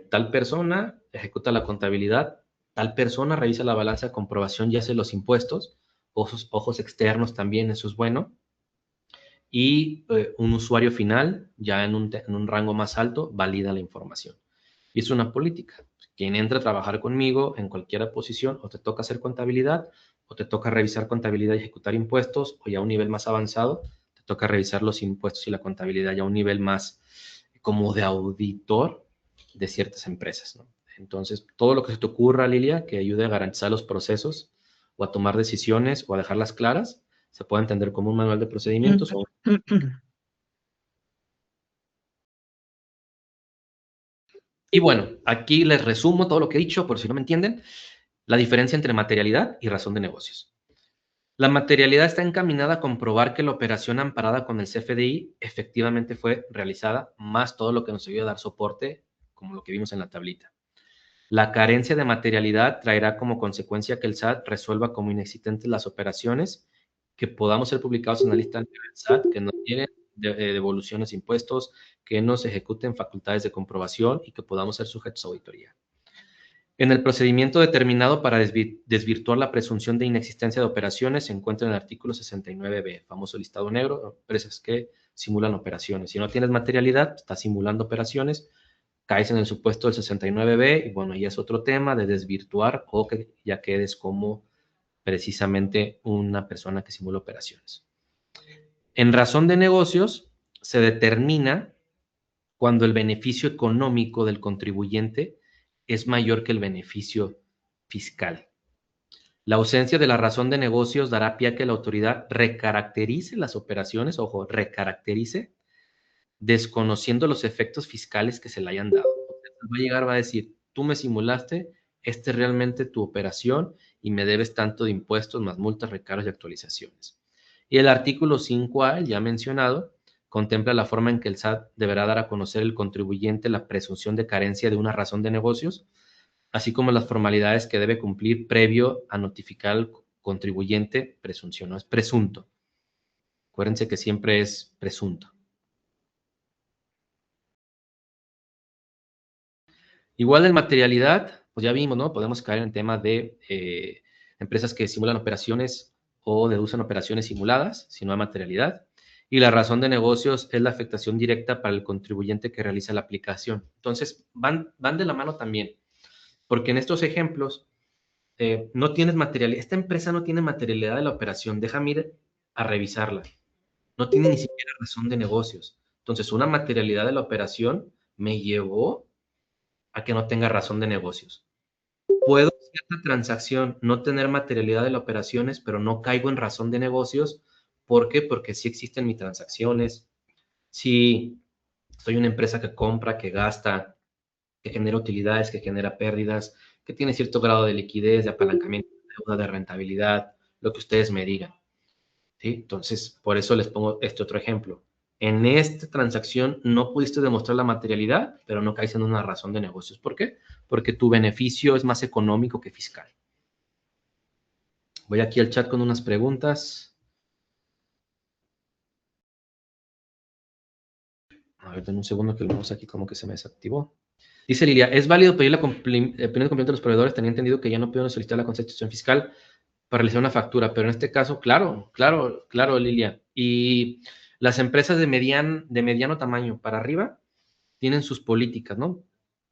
Tal persona ejecuta la contabilidad, tal persona revisa la balanza de comprobación y hace los impuestos, ojos externos también, eso es bueno, y un usuario final, ya en un rango más alto, valida la información. Y es una política. Quien entra a trabajar conmigo en cualquier posición, o te toca hacer contabilidad, o te toca revisar contabilidad y ejecutar impuestos, o ya a un nivel más avanzado, te toca revisar los impuestos y la contabilidad ya a un nivel más como de auditor de ciertas empresas, ¿no? Entonces, todo lo que se te ocurra, Lilia, que ayude a garantizar los procesos o a tomar decisiones o a dejarlas claras, se puede entender como un manual de procedimientos o... Y bueno, aquí les resumo todo lo que he dicho, por si no me entienden, la diferencia entre materialidad y razón de negocios. La materialidad está encaminada a comprobar que la operación amparada con el CFDI efectivamente fue realizada, más todo lo que nos ayuda a dar soporte, como lo que vimos en la tablita. La carencia de materialidad traerá como consecuencia que el SAT resuelva como inexistentes las operaciones que podamos ser publicados en la lista del SAT, que no tienen devoluciones de impuestos, que no se ejecuten facultades de comprobación y que podamos ser sujetos a auditoría. En el procedimiento determinado para desvirtuar la presunción de inexistencia de operaciones se encuentra en el artículo 69b, famoso listado negro, empresas que simulan operaciones. Si no tienes materialidad, estás simulando operaciones, caes en el supuesto del 69b y bueno, ya es otro tema de desvirtuar o que ya quedes como precisamente una persona que simula operaciones. En razón de negocios se determina cuando el beneficio económico del contribuyente es mayor que el beneficio fiscal. La ausencia de la razón de negocios dará pie a que la autoridad recaracterice las operaciones, ojo, recaracterice, desconociendo los efectos fiscales que se le hayan dado. Va a llegar, va a decir, tú me simulaste, esta es realmente tu operación y me debes tanto de impuestos más multas, recargos y actualizaciones. Y el artículo 5A, el ya mencionado, contempla la forma en que el SAT deberá dar a conocer al contribuyente la presunción de carencia de una razón de negocios, así como las formalidades que debe cumplir previo a notificar al contribuyente presunción, no es presunto. Acuérdense que siempre es presunto. Igual en materialidad, pues ya vimos, ¿no? Podemos caer en temas de empresas que simulan operaciones o deducen operaciones simuladas, si no hay materialidad. Y la razón de negocios es la afectación directa para el contribuyente que realiza la aplicación. Entonces, van de la mano también, porque en estos ejemplos no tienes materialidad. Esta empresa no tiene materialidad de la operación. Déjame ir a revisarla. No tiene ni siquiera razón de negocios. Entonces, una materialidad de la operación me llevó a que no tenga razón de negocios. Puedo cierta transacción no tener materialidad de las operaciones, pero no caigo en razón de negocios. ¿Por qué? Porque sí existen mis transacciones, sí soy una empresa que compra, que gasta, que genera utilidades, que genera pérdidas, que tiene cierto grado de liquidez, de apalancamiento, de deuda, de rentabilidad, lo que ustedes me digan. ¿Sí? Entonces, por eso les pongo este otro ejemplo. En esta transacción no pudiste demostrar la materialidad, pero no caes en una razón de negocios. ¿Por qué? Porque tu beneficio es más económico que fiscal. Voy aquí al chat con unas preguntas. A ver, denme un segundo que lo vemos aquí como que se me desactivó. Dice Lilia, ¿es válido pedir la opinión de complemento de los proveedores? Tenía entendido que ya no pudieron solicitar la constitución fiscal para realizar una factura, pero en este caso, claro, Lilia. Y las empresas de mediano tamaño para arriba tienen sus políticas, ¿no?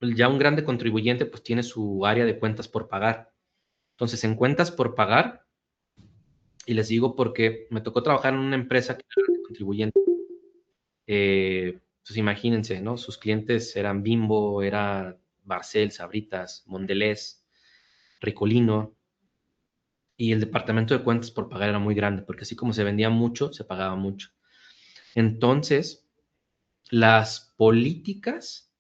Ya un grande contribuyente pues tiene su área de cuentas por pagar. Entonces, en cuentas por pagar, y les digo porque me tocó trabajar en una empresa que era grande contribuyente, pues imagínense, ¿no? Sus clientes eran Bimbo, era Barcel, Sabritas, Mondelez, Ricolino, y el departamento de cuentas por pagar era muy grande, porque así como se vendía mucho, se pagaba mucho. Entonces, las políticas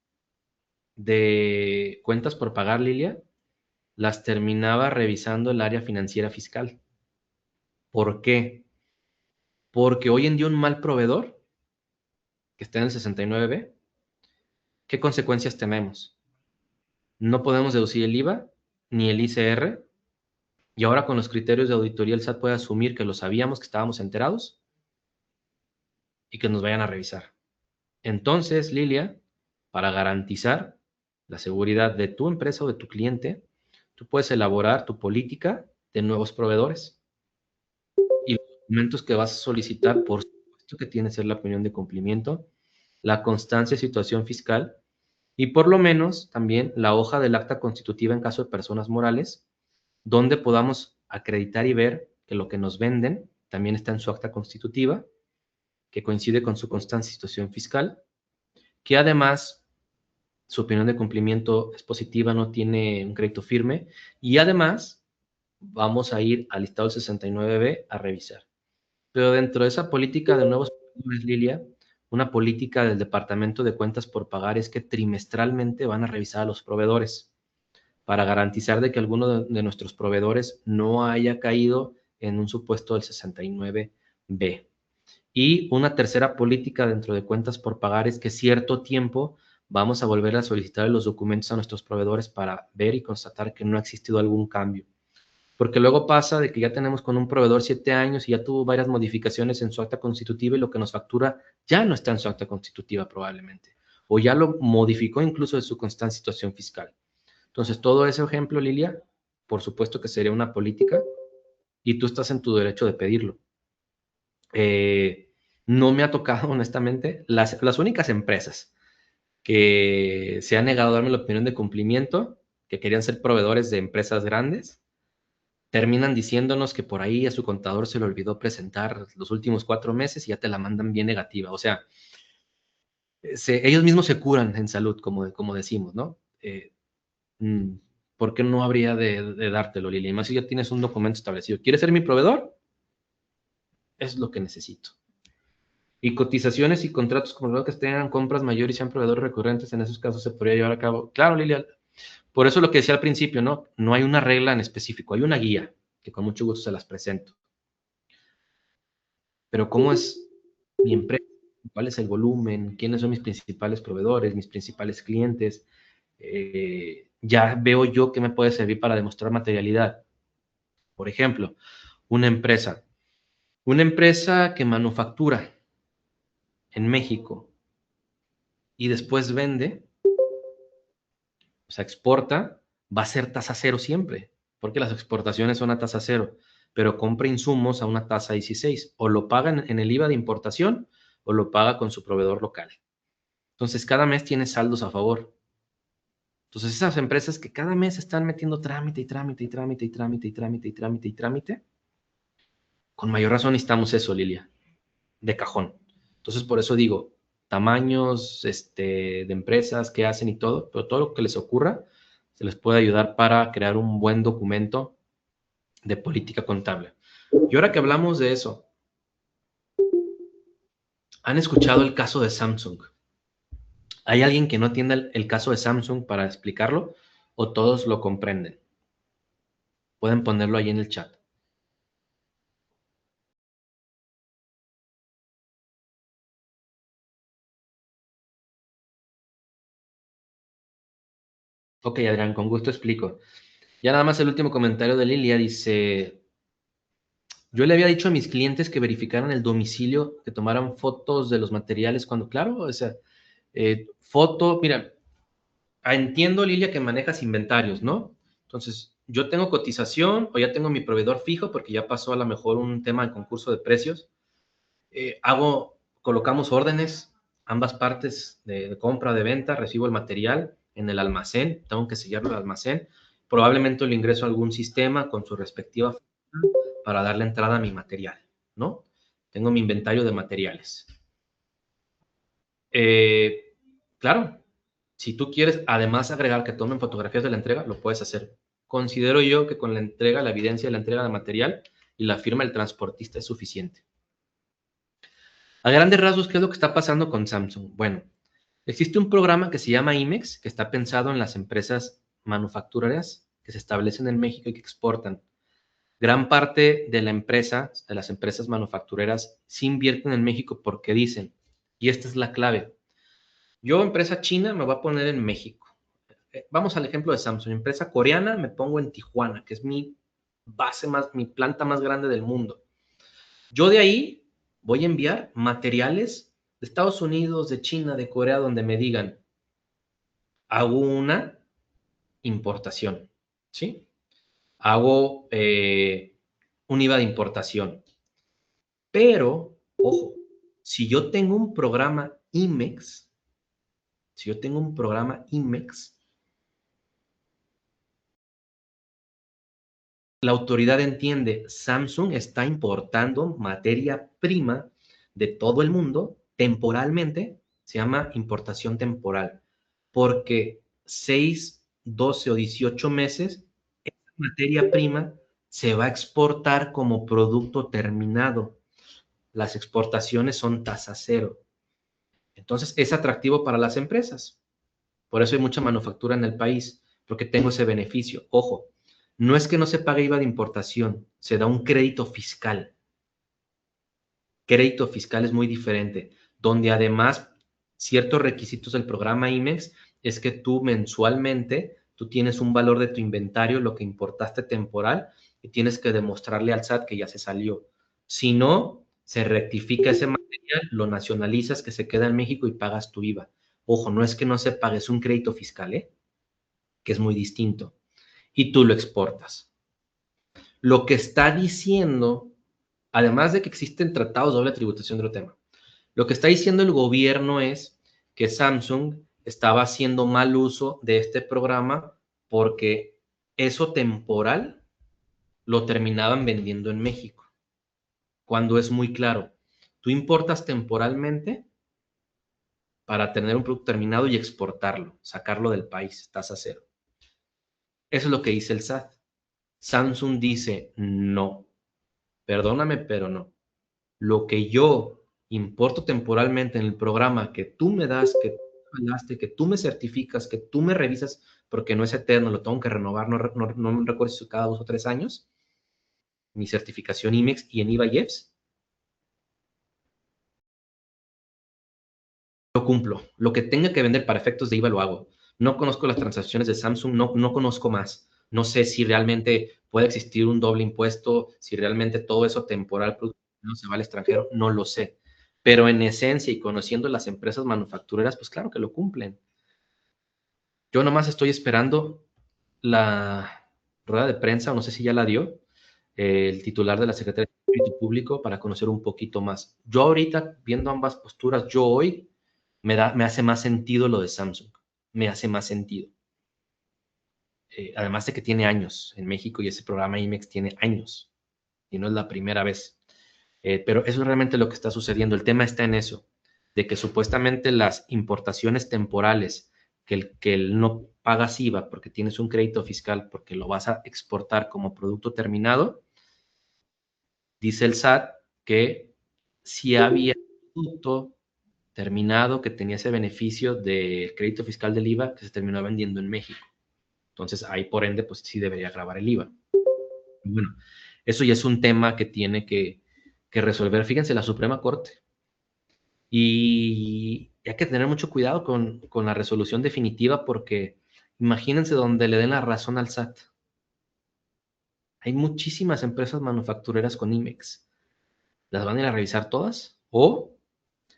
de cuentas por pagar, Lilia, las terminaba revisando el área financiera fiscal. ¿Por qué? Porque hoy en día un mal proveedor, que está en el 69B, ¿qué consecuencias tenemos? No podemos deducir el IVA ni el ICR, y ahora con los criterios de auditoría el SAT puede asumir que lo sabíamos, que estábamos enterados, y que nos vayan a revisar. Entonces, Lilia, para garantizar la seguridad de tu empresa o de tu cliente, tú puedes elaborar tu política de nuevos proveedores. Y los documentos que vas a solicitar, por supuesto que tiene que ser la opinión de cumplimiento, la constancia de situación fiscal y por lo menos también la hoja del acta constitutiva en caso de personas morales, donde podamos acreditar y ver que lo que nos venden también está en su acta constitutiva, que coincide con su constancia de situación fiscal, que además su opinión de cumplimiento es positiva, no tiene un crédito firme, y además vamos a ir al listado del 69B a revisar. Pero dentro de esa política de nuevos proveedores, Lilia, una política del Departamento de Cuentas por Pagar es que trimestralmente van a revisar a los proveedores para garantizar de que alguno de nuestros proveedores no haya caído en un supuesto del 69B. Y una tercera política dentro de cuentas por pagar es que cierto tiempo vamos a volver a solicitar los documentos a nuestros proveedores para ver y constatar que no ha existido algún cambio. Porque luego pasa de que ya tenemos con un proveedor 7 años y ya tuvo varias modificaciones en su acta constitutiva y lo que nos factura ya no está en su acta constitutiva probablemente. O ya lo modificó incluso de su constante situación fiscal. Entonces, todo ese ejemplo, Lilia, por supuesto que sería una política y tú estás en tu derecho de pedirlo. No me ha tocado, honestamente, las únicas empresas que se han negado a darme la opinión de cumplimiento, que querían ser proveedores de empresas grandes, terminan diciéndonos que por ahí a su contador se le olvidó presentar los últimos 4 meses y ya te la mandan bien negativa. O sea, ellos mismos se curan en salud, como decimos, ¿no? Mm, ¿Por qué no habría de dártelo, Lili? Y más si ya tienes un documento establecido. ¿Quieres ser mi proveedor? Es lo que necesito. Y cotizaciones y contratos como lo que tengan compras mayores y sean proveedores recurrentes, en esos casos se podría llevar a cabo. Claro, Lilia. Por eso lo que decía al principio, ¿no? No hay una regla en específico, hay una guía que con mucho gusto se las presento. Pero ¿cómo es mi empresa? ¿Cuál es el volumen? ¿Quiénes son mis principales proveedores, mis principales clientes? Ya veo yo qué me puede servir para demostrar materialidad. Por ejemplo, una empresa. Una empresa que manufactura en México y después vende, o sea, exporta, va a ser tasa cero siempre, porque las exportaciones son a tasa cero, pero compra insumos a una tasa 16, o lo paga en el IVA de importación o lo paga con su proveedor local. Entonces, cada mes tiene saldos a favor. Entonces, esas empresas que cada mes están metiendo trámite y trámite y trámite y trámite y trámite y trámite y trámite, con mayor razón necesitamos eso, Lilia, de cajón. Entonces, por eso digo, tamaños de empresas que hacen y todo, pero todo lo que les ocurra se les puede ayudar para crear un buen documento de política contable. Y ahora que hablamos de eso, ¿han escuchado el caso de Samsung? ¿Hay alguien que no entienda el caso de Samsung para explicarlo o todos lo comprenden? Pueden ponerlo ahí en el chat. Ok, Adrián, con gusto explico. Ya nada más el último comentario de Lilia dice, yo le había dicho a mis clientes que verificaran el domicilio, que tomaran fotos de los materiales cuando, claro, o sea, foto, mira, entiendo, Lilia, que manejas inventarios, ¿no? Entonces, yo tengo cotización o ya tengo mi proveedor fijo porque ya pasó a lo mejor un tema de concurso de precios. Colocamos órdenes, ambas partes de compra o de venta, recibo el material en el almacén, tengo que sellarlo el almacén, probablemente lo ingreso a algún sistema con su respectiva para darle entrada a mi material, ¿no? Tengo mi inventario de materiales. Eh, claro, si tú quieres además agregar que tomen fotografías de la entrega, lo puedes hacer. Considero yo que con la entrega, la evidencia de la entrega de material y la firma del transportista es suficiente. A grandes rasgos, ¿qué es lo que está pasando con Samsung? Bueno, existe un programa que se llama IMEX, que está pensado en las empresas manufactureras que se establecen en México y que exportan. Gran parte de la empresa, de las empresas manufactureras, sí invierten en México porque dicen, y esta es la clave, yo, empresa china, me voy a poner en México. Vamos al ejemplo de Samsung. Empresa coreana, me pongo en Tijuana, que es mi base más, mi planta más grande del mundo. Yo de ahí voy a enviar materiales de Estados Unidos, de China, de Corea, donde me digan, hago una importación, ¿sí? Hago un IVA de importación. Pero, ojo, si yo tengo un programa IMEX, si yo tengo un programa IMEX, la autoridad entiende, Samsung está importando materia prima de todo el mundo temporalmente, se llama importación temporal, porque 6, 12 o 18 meses, esa materia prima se va a exportar como producto terminado. Las exportaciones son tasa cero. Entonces, es atractivo para las empresas. Por eso hay mucha manufactura en el país, porque tengo ese beneficio. Ojo, no es que no se pague IVA de importación, se da un crédito fiscal. Crédito fiscal es muy diferente, donde además ciertos requisitos del programa IMEX es que tú mensualmente, tú tienes un valor de tu inventario, lo que importaste temporal, y tienes que demostrarle al SAT que ya se salió. Si no, se rectifica ese material, lo nacionalizas, que se queda en México y pagas tu IVA. Ojo, no es que no se pague, es un crédito fiscal, ¿eh? Que es muy distinto, y tú lo exportas. Lo que está diciendo, además de que existen tratados de doble tributación de otro tema, lo que está diciendo el gobierno es que Samsung estaba haciendo mal uso de este programa porque eso temporal lo terminaban vendiendo en México, cuando es muy claro, tú importas temporalmente para tener un producto terminado y exportarlo, sacarlo del país, tasa cero. Eso es lo que dice el SAT. Samsung dice, no, perdóname, pero no. Lo que yo importo temporalmente en el programa que tú me das, que tú me mandaste, que tú me certificas, que tú me revisas, porque no es eterno, lo tengo que renovar, no me recuerdo si cada 2 o 3 años, mi certificación IMEX y en IVA y EPS, lo cumplo. Lo que tenga que vender para efectos de IVA lo hago. No conozco las transacciones de Samsung, no conozco más. No sé si realmente puede existir un doble impuesto, si realmente todo eso temporal no se va al extranjero, no lo sé. Pero en esencia y conociendo las empresas manufactureras, pues claro que lo cumplen. Yo nomás estoy esperando la rueda de prensa, o no sé si ya la dio, el titular de la Secretaría de Crédito Público para conocer un poquito más. Yo ahorita, viendo ambas posturas, yo hoy me hace más sentido lo de Samsung, me hace más sentido. Además de que tiene años en México y ese programa IMEX tiene años y no es la primera vez. Pero eso es realmente lo que está sucediendo. El tema está en eso, de que supuestamente las importaciones temporales, que él no pagas IVA porque tienes un crédito fiscal, porque lo vas a exportar como producto terminado, dice el SAT que si había producto terminado que tenía ese beneficio del crédito fiscal del IVA que se terminó vendiendo en México. Entonces, ahí por ende, pues sí debería grabar el IVA. Bueno, eso ya es un tema que tiene que resolver, fíjense, la Suprema Corte. Y hay que tener mucho cuidado con la resolución definitiva porque Imagínense donde le den la razón al SAT. Hay muchísimas empresas manufactureras con IMEX. ¿Las van a ir a revisar todas? O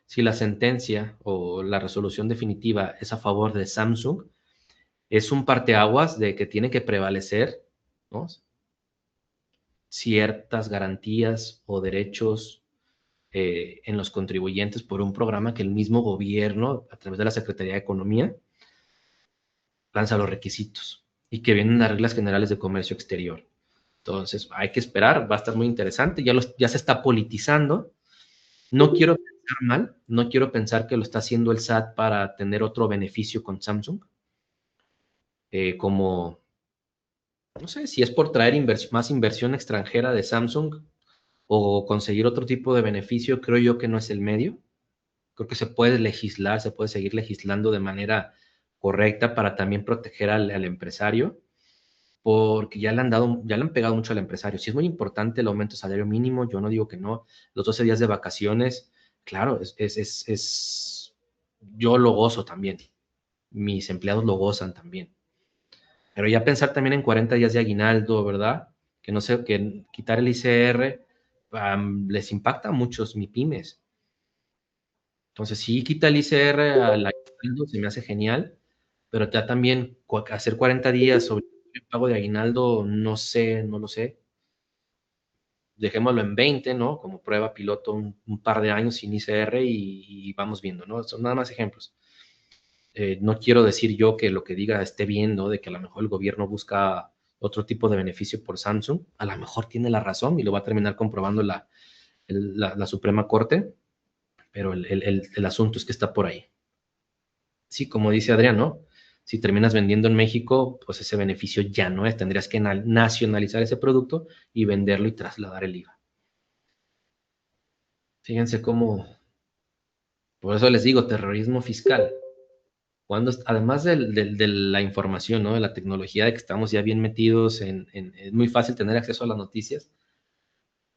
si la sentencia o la resolución definitiva es a favor de Samsung, es un parteaguas de que tiene que prevalecer, ¿no?, ciertas garantías o derechos en los contribuyentes por un programa que el mismo gobierno, a través de la Secretaría de Economía, lanza los requisitos y que vienen las reglas generales de comercio exterior. Entonces, hay que esperar, va a estar muy interesante, ya se está politizando. No quiero pensar mal, no quiero pensar que lo está haciendo el SAT para tener otro beneficio con Samsung, como, no sé, si es por traer más inversión extranjera de Samsung o conseguir otro tipo de beneficio, creo yo que no es el medio. Creo que se puede legislar, se puede seguir legislando de manera correcta para también proteger al empresario, porque ya le han pegado mucho al empresario. Sí es muy importante el aumento de salario mínimo, yo no digo que no. Los 12 días de vacaciones, claro, yo lo gozo también. Mis empleados lo gozan también. Pero ya pensar también en 40 días de aguinaldo, ¿verdad? Que no sé, que quitar el ICR les impacta a muchos MIPYMES. Entonces, sí, quita el ICR al aguinaldo, se me hace genial, pero ya también hacer 40 días sobre el pago de aguinaldo, no sé, no lo sé. Dejémoslo en 20, ¿no? Como prueba piloto un par de años sin ICR y vamos viendo, ¿no? Son nada más ejemplos. No quiero decir yo que lo que diga esté bien, ¿no? De que a lo mejor el gobierno busca otro tipo de beneficio por Samsung. A lo mejor tiene la razón y lo va a terminar comprobando la Suprema Corte, pero el asunto es que está por ahí. Sí, como dice Adrián, ¿no? Si terminas vendiendo en México, pues ese beneficio ya no es. Tendrías que nacionalizar ese producto y venderlo y trasladar el IVA. Fíjense cómo, por eso les digo, terrorismo fiscal. Además de la información, ¿no? De la tecnología, de que estamos ya bien metidos es muy fácil tener acceso a las noticias.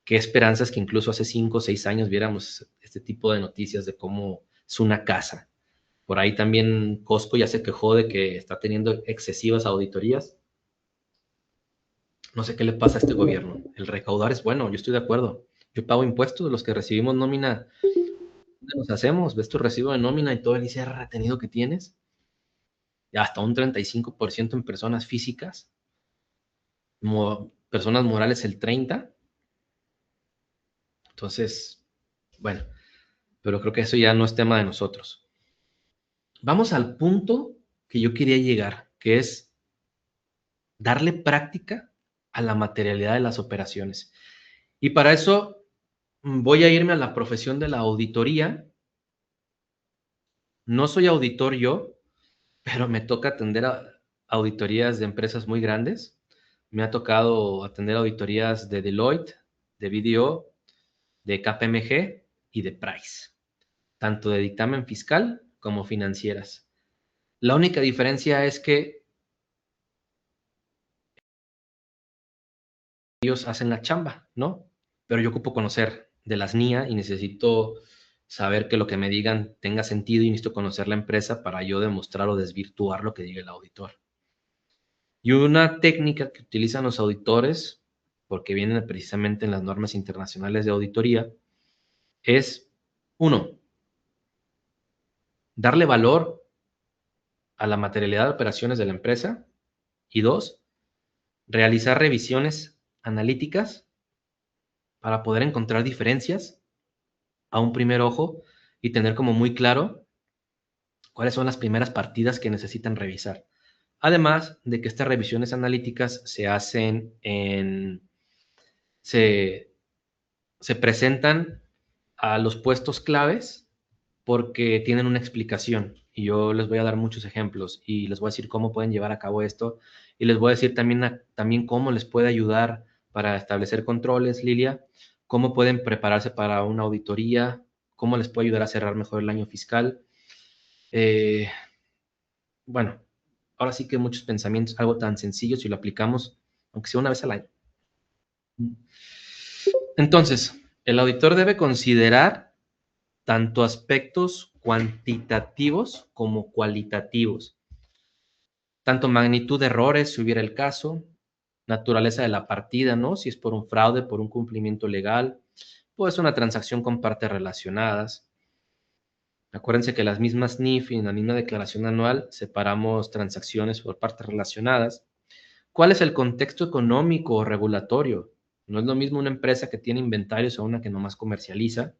Qué esperanzas que incluso hace 5 o 6 años viéramos este tipo de noticias de cómo es una casa. Por ahí también Costco ya se quejó de que está teniendo excesivas auditorías. No sé qué le pasa a este gobierno. El recaudar es bueno, yo estoy de acuerdo. Yo pago impuestos, los que recibimos nómina, ¿dónde nos hacemos? ¿Ves tu recibo de nómina y todo el ICR retenido que tienes? Y hasta un 35% en personas físicas, personas morales el 30%. Entonces, bueno, pero creo que eso ya no es tema de nosotros. Vamos al punto que yo quería llegar, que es darle práctica a la materialidad de las operaciones. Y para eso voy a irme a la profesión de la auditoría. No soy auditor yo, pero me toca atender a auditorías de empresas muy grandes. Me ha tocado atender auditorías de Deloitte, de BDO, de KPMG y de Price, tanto de dictamen fiscal como financieras. La única diferencia es que ellos hacen la chamba, ¿no? Pero yo ocupo conocer de las NIA y necesito saber que lo que me digan tenga sentido y necesito conocer la empresa para yo demostrar o desvirtuar lo que diga el auditor. Y una técnica que utilizan los auditores, porque vienen precisamente en las normas internacionales de auditoría, es, uno, darle valor a la materialidad de operaciones de la empresa y dos, realizar revisiones analíticas para poder encontrar diferencias a un primer ojo y tener como muy claro cuáles son las primeras partidas que necesitan revisar. Además de que estas revisiones analíticas se, se presentan a los puestos claves porque tienen una explicación y yo les voy a dar muchos ejemplos y les voy a decir cómo pueden llevar a cabo esto y les voy a decir también cómo les puede ayudar para establecer controles, Lilia, cómo pueden prepararse para una auditoría, cómo les puede ayudar a cerrar mejor el año fiscal. Eh, bueno, ahora sí que muchos pensamientos, algo tan sencillo si lo aplicamos, aunque sea una vez al año. Entonces, el auditor debe considerar tanto aspectos cuantitativos como cualitativos. Tanto magnitud de errores, si hubiera el caso, naturaleza de la partida, ¿no? Si es por un fraude, por un cumplimiento legal, pues una transacción con partes relacionadas. Acuérdense que las mismas NIF y en la misma declaración anual separamos transacciones por partes relacionadas. ¿Cuál es el contexto económico o regulatorio? No es lo mismo una empresa que tiene inventarios a una que nomás comercializa,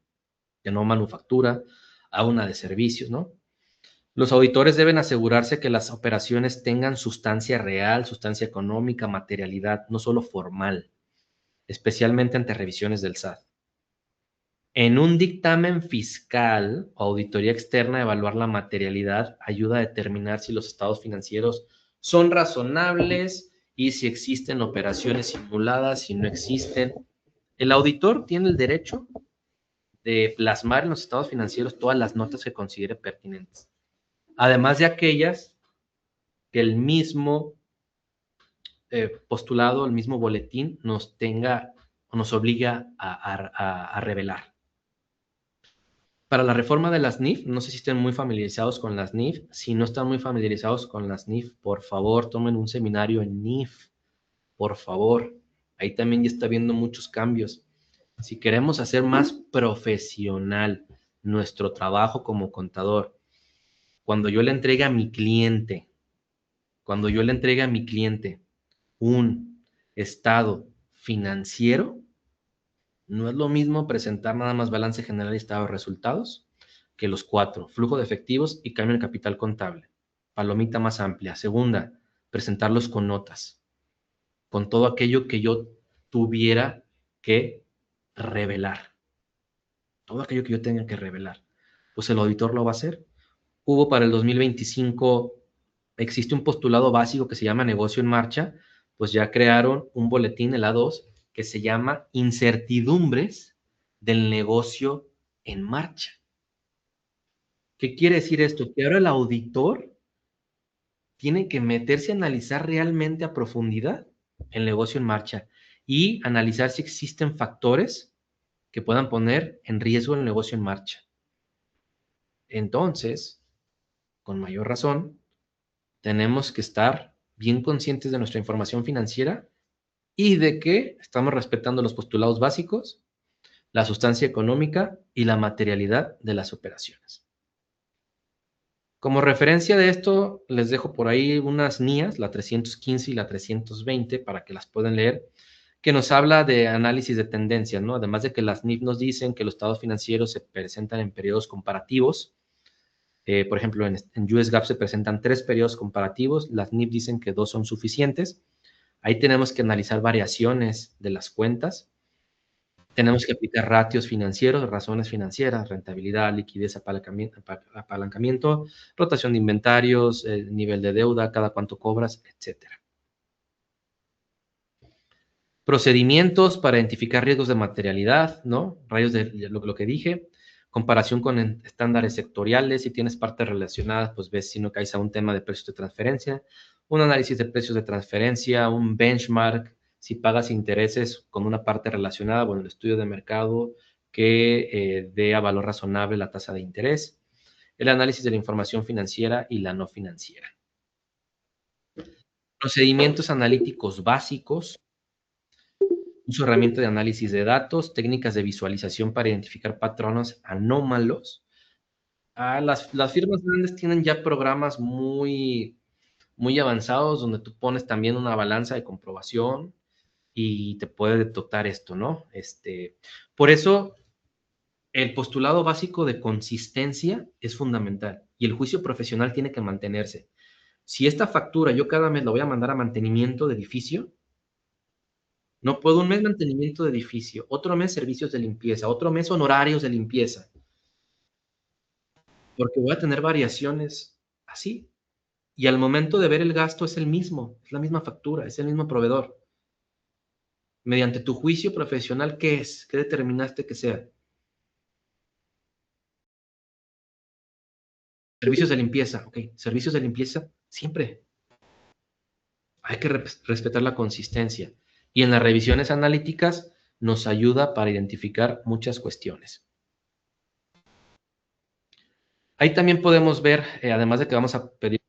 que no manufactura, a una de servicios, ¿no? Los auditores deben asegurarse que las operaciones tengan sustancia real, sustancia económica, materialidad, no solo formal, especialmente ante revisiones del SAT. En un dictamen fiscal o auditoría externa, evaluar la materialidad ayuda a determinar si los estados financieros son razonables y si existen operaciones simuladas, si no existen. El auditor tiene el derecho de plasmar en los estados financieros todas las notas que considere pertinentes, además de aquellas que el mismo postulado, el mismo boletín nos tenga o nos obliga a revelar. Para la reforma de las NIF, no sé si estén muy familiarizados con las NIF. Si no están muy familiarizados con las NIF, por favor, tomen un seminario en NIF, por favor. Ahí también ya está habiendo muchos cambios. Si queremos hacer más profesional nuestro trabajo como contador, cuando yo le entregue a mi cliente, cuando yo le entregue a mi cliente un estado financiero, no es lo mismo presentar nada más balance general y estado de resultados que los cuatro: flujo de efectivos y cambio en capital contable. Palomita más amplia. Segunda, presentarlos con notas, con todo aquello que yo tuviera que revelar, todo aquello que yo tenga que revelar. Pues el auditor lo va a hacer. Hubo para el 2025, existe un postulado básico que se llama negocio en marcha, pues ya crearon un boletín, el A2, que se llama incertidumbres del negocio en marcha. ¿Qué quiere decir esto? Que ahora el auditor tiene que meterse a analizar realmente a profundidad el negocio en marcha y analizar si existen factores que puedan poner en riesgo el negocio en marcha. Entonces, con mayor razón, tenemos que estar bien conscientes de nuestra información financiera y de que estamos respetando los postulados básicos, la sustancia económica y la materialidad de las operaciones. Como referencia de esto, les dejo por ahí unas NIAs, la 315 y la 320, para que las puedan leer, que nos habla de análisis de tendencias, ¿no? Además de que las NIF nos dicen que los estados financieros se presentan en periodos comparativos. Por ejemplo, en US GAAP se presentan 3 periodos comparativos, las NIF dicen que 2 son suficientes. Ahí tenemos que analizar variaciones de las cuentas. Tenemos que aplicar ratios financieros, razones financieras, rentabilidad, liquidez, apalancamiento, rotación de inventarios, nivel de deuda, cada cuánto cobras, etcétera. Procedimientos para identificar riesgos de materialidad, ¿no? Rayos de lo que dije. Comparación con estándares sectoriales. Si tienes partes relacionadas, pues ves si no caes a un tema de precios de transferencia. Un análisis de precios de transferencia, un benchmark. Si pagas intereses con una parte relacionada, bueno, el estudio de mercado que dé a valor razonable la tasa de interés. El análisis de la información financiera y la no financiera. Procedimientos analíticos básicos. Uso herramientas de análisis de datos, técnicas de visualización para identificar patrones anómalos. Las firmas grandes tienen ya programas muy avanzados donde tú pones también una balanza de comprobación y te puede detectar esto, ¿no? Por eso, el postulado básico de consistencia es fundamental y el juicio profesional tiene que mantenerse. Si esta factura yo cada mes la voy a mandar a mantenimiento de edificio, no puedo un mes mantenimiento de edificio, otro mes servicios de limpieza, otro mes honorarios de limpieza, porque voy a tener variaciones así. Y al momento de ver el gasto es el mismo, es la misma factura, es el mismo proveedor. Mediante tu juicio profesional, ¿qué es? ¿Qué determinaste que sea? Servicios de limpieza, ok. Servicios de limpieza, siempre. Hay que respetar la consistencia. Y en las revisiones analíticas nos ayuda para identificar muchas cuestiones. Ahí también podemos ver, además de que vamos a pedir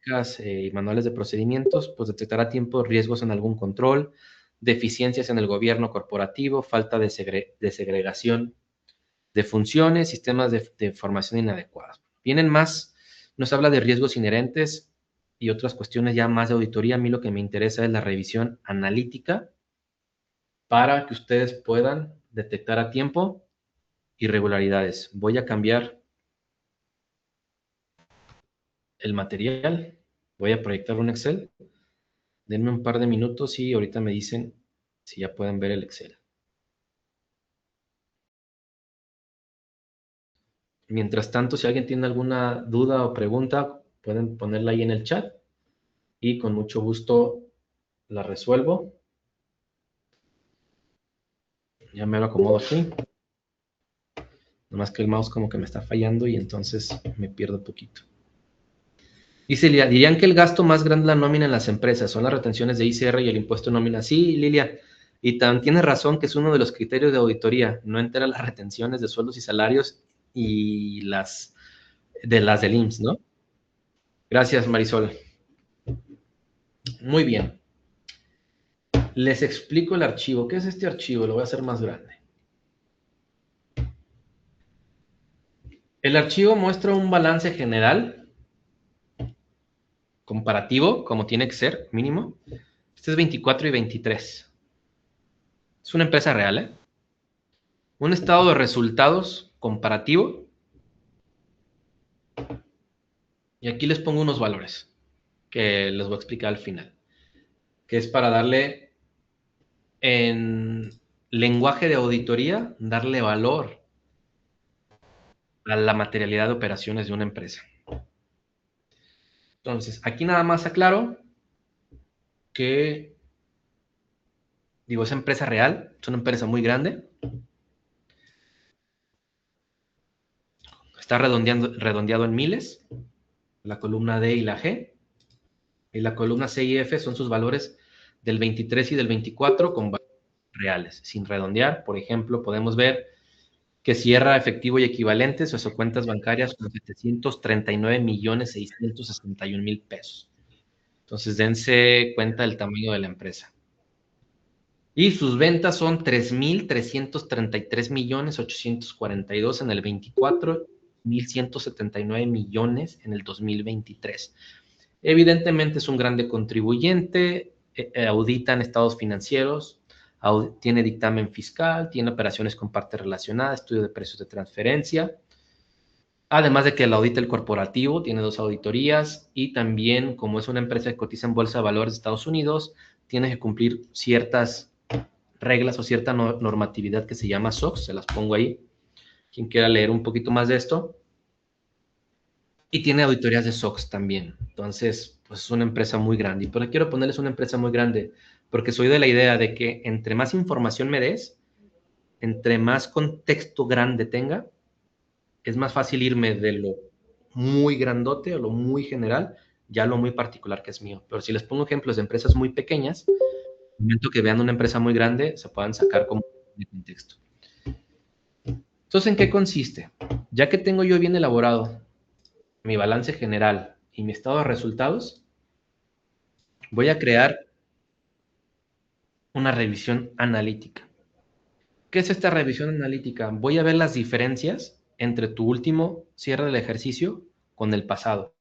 prácticas y manuales de procedimientos, pues detectar a tiempo riesgos en algún control, deficiencias en el gobierno corporativo, falta de segregación de funciones, sistemas de formación inadecuados. Vienen más, nos habla de riesgos inherentes y otras cuestiones ya más de auditoría. A mí lo que me interesa es la revisión analítica para que ustedes puedan detectar a tiempo irregularidades. Voy a cambiar el material, voy a proyectar un Excel. Denme un par de minutos y ahorita me dicen si ya pueden ver el Excel. Mientras tanto, si alguien tiene alguna duda o pregunta, pueden ponerla ahí en el chat y con mucho gusto la resuelvo. Ya me lo acomodo aquí. Nomás que el mouse como que me está fallando y entonces me pierdo un poquito. Dice Lilia, dirían que el gasto más grande de la nómina en las empresas son las retenciones de ICR y el impuesto de nómina. Sí, Lilia, y también tienes razón que es uno de los criterios de auditoría. No entera las retenciones de sueldos y salarios y las del IMSS, ¿no? Gracias, Marisol. Muy bien. Les explico el archivo. ¿Qué es este archivo? Lo voy a hacer más grande. El archivo muestra un balance general, comparativo, como tiene que ser, mínimo. Este es 24 y 23. Es una empresa real, ¿eh? Un estado de resultados comparativo. Y aquí les pongo unos valores que les voy a explicar al final. Que es para darle en lenguaje de auditoría, darle valor a la materialidad de operaciones de una empresa. Entonces, aquí nada más aclaro que, digo, es empresa real, es una empresa muy grande. Está redondeado en miles, la columna D y la G. Y la columna C y F son sus valores del 23 y del 24 con valores reales, sin redondear. Por ejemplo, podemos ver que cierra efectivo y equivalentes o cuentas bancarias con 739.661.000 pesos. Entonces, dense cuenta del tamaño de la empresa. Y sus ventas son 3.333.842 en el 24, 1.179 millones en el 2023. Evidentemente es un grande contribuyente, auditan estados financieros, tiene dictamen fiscal, tiene operaciones con partes relacionadas, estudio de precios de transferencia, además de que el audita el corporativo, tiene 2 auditorías y también, como es una empresa que cotiza en Bolsa de Valores de Estados Unidos, tiene que cumplir ciertas reglas o cierta normatividad que se llama SOX, se las pongo ahí, quien quiera leer un poquito más de esto. Y tiene auditorías de SOX también. Entonces, pues es una empresa muy grande. Y por qué quiero ponerles una empresa muy grande, porque soy de la idea de que entre más información me des, entre más contexto grande tenga, es más fácil irme de lo muy grandote o lo muy general, ya a lo muy particular que es mío. Pero si les pongo ejemplos de empresas muy pequeñas, en el momento que vean una empresa muy grande, se puedan sacar como de contexto. Entonces, ¿en qué consiste? Ya que tengo yo bien elaborado mi balance general y mi estado de resultados, voy a crear una revisión analítica. ¿Qué es esta revisión analítica? Voy a ver las diferencias entre tu último cierre del ejercicio con el pasado.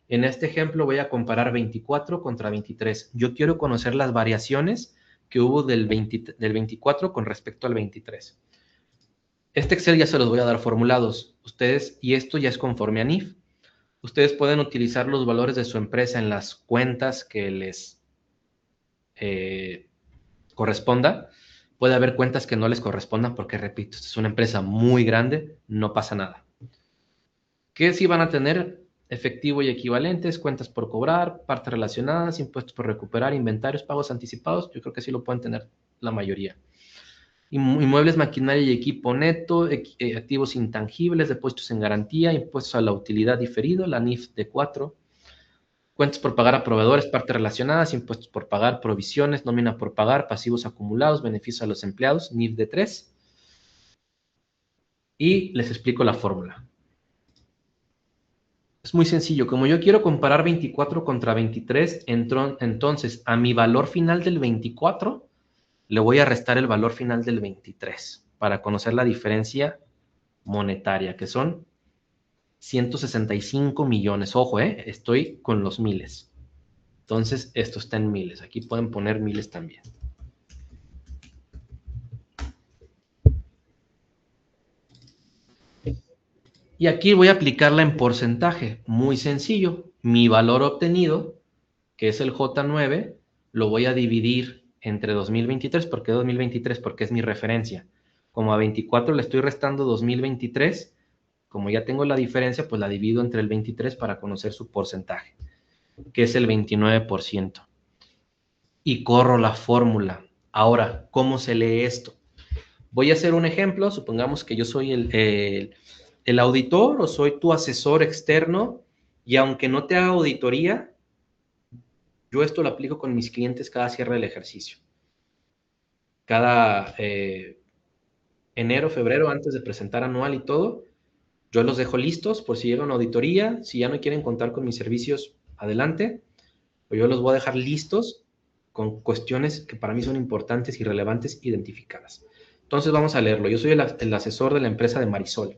En este ejemplo voy a comparar 24 contra 23. Yo quiero conocer las variaciones que hubo del 24 con respecto al 23. Este Excel ya se los voy a dar formulados. Ustedes, y esto ya es conforme a NIF. Ustedes pueden utilizar los valores de su empresa en las cuentas que les corresponda. Puede haber cuentas que no les correspondan porque, repito, esta es una empresa muy grande, no pasa nada. ¿Qué sí van a tener? Efectivo y equivalentes, cuentas por cobrar, partes relacionadas, impuestos por recuperar, inventarios, pagos anticipados. Yo creo que sí lo pueden tener la mayoría. Inmuebles, maquinaria y equipo neto, activos intangibles, depósitos en garantía, impuestos a la utilidad diferido, la NIF de 4, cuentas por pagar a proveedores, partes relacionadas, impuestos por pagar, provisiones, nómina por pagar, pasivos acumulados, beneficios a los empleados, NIF de 3. Y les explico la fórmula. Es muy sencillo. Como yo quiero comparar 24 contra 23, entonces a mi valor final del 24 le voy a restar el valor final del 23 para conocer la diferencia monetaria, que son 165 millones. Ojo, estoy con los miles. Entonces, esto está en miles. Aquí pueden poner miles también. Y aquí voy a aplicarla en porcentaje. Muy sencillo. Mi valor obtenido, que es el J9, lo voy a dividir entre 2023. ¿Por qué 2023? Porque es mi referencia. Como a 24 le estoy restando 2023, como ya tengo la diferencia, pues la divido entre el 23 para conocer su porcentaje, que es el 29%. Y corro la fórmula. Ahora, ¿cómo se lee esto? Voy a hacer un ejemplo. Supongamos que yo soy el auditor o soy tu asesor externo, y aunque no te haga auditoría, yo esto lo aplico con mis clientes cada cierre del ejercicio. Cada enero, febrero, antes de presentar anual y todo, yo los dejo listos por si llega una auditoría. Si ya no quieren contar con mis servicios, adelante. O yo los voy a dejar listos con cuestiones que para mí son importantes y relevantes identificadas. Entonces vamos a leerlo. Yo soy el asesor de la empresa de Marisol.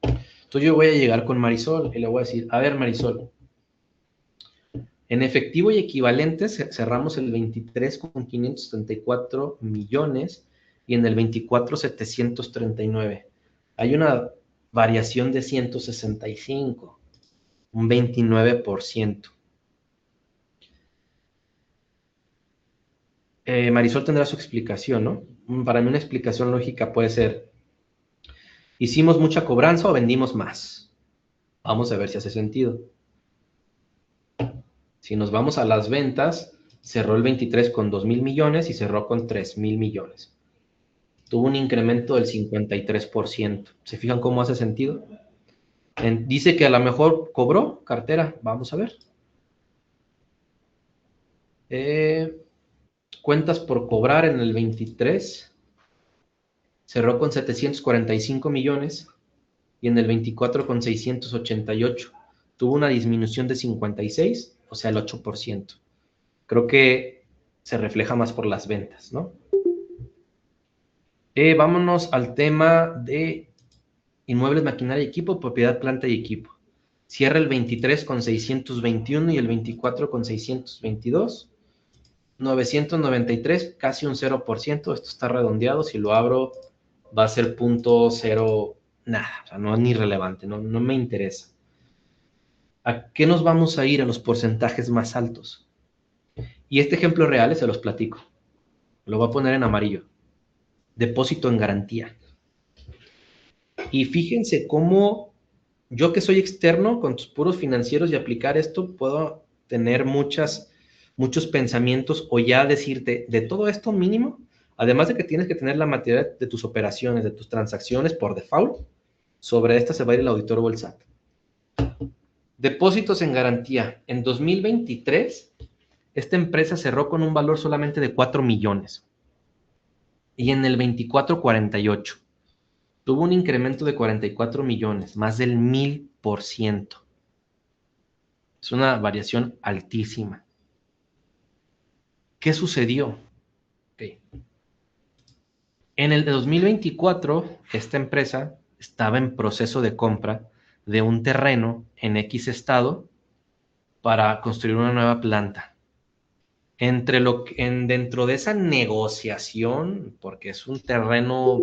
Entonces yo voy a llegar con Marisol y le voy a decir, a ver Marisol, en efectivo y equivalentes cerramos el 23 con 534 millones y en el 24 739. Hay una variación de 165, un 29%. Marisol tendrá su explicación, ¿no? Para mí una explicación lógica puede ser, ¿hicimos mucha cobranza o vendimos más? Vamos a ver si hace sentido. Si nos vamos a las ventas, cerró el 23 con 2,000 millones y cerró con 3,000 millones. Tuvo un incremento del 53%. ¿Se fijan cómo hace sentido? Dice que a lo mejor cobró cartera. Vamos a ver. Cuentas por cobrar en el 23. Cerró con 745 millones y en el 24 con 688. Tuvo una disminución de 56, o sea, el 8%. Creo que se refleja más por las ventas, ¿no? Vámonos al tema de inmuebles, maquinaria y equipo, propiedad, planta y equipo. Cierra el 23 con 621 y el 24 con 622. 993, casi un 0%. Esto está redondeado. Si lo abro, va a ser 0.0, nada. O sea, no es ni relevante, no me interesa. ¿A qué nos vamos a ir a los porcentajes más altos? Y este ejemplo real se los platico. Lo voy a poner en amarillo. Depósito en garantía. Y fíjense cómo yo, que soy externo con tus puros financieros, y aplicar esto, puedo tener muchos pensamientos, o ya decirte de todo esto mínimo, además de que tienes que tener la materia de tus operaciones, de tus transacciones por default. Sobre esta se va a ir el auditor o el SAT. Depósitos en garantía. En 2023, esta empresa cerró con un valor solamente de 4 millones. Y en el 24, 48. Tuvo un incremento de 44 millones, más del 1000%. Es una variación altísima. ¿Qué sucedió? Okay. En el 2024, esta empresa estaba en proceso de compra de un terreno en X estado para construir una nueva planta. Dentro de esa negociación, porque es un terreno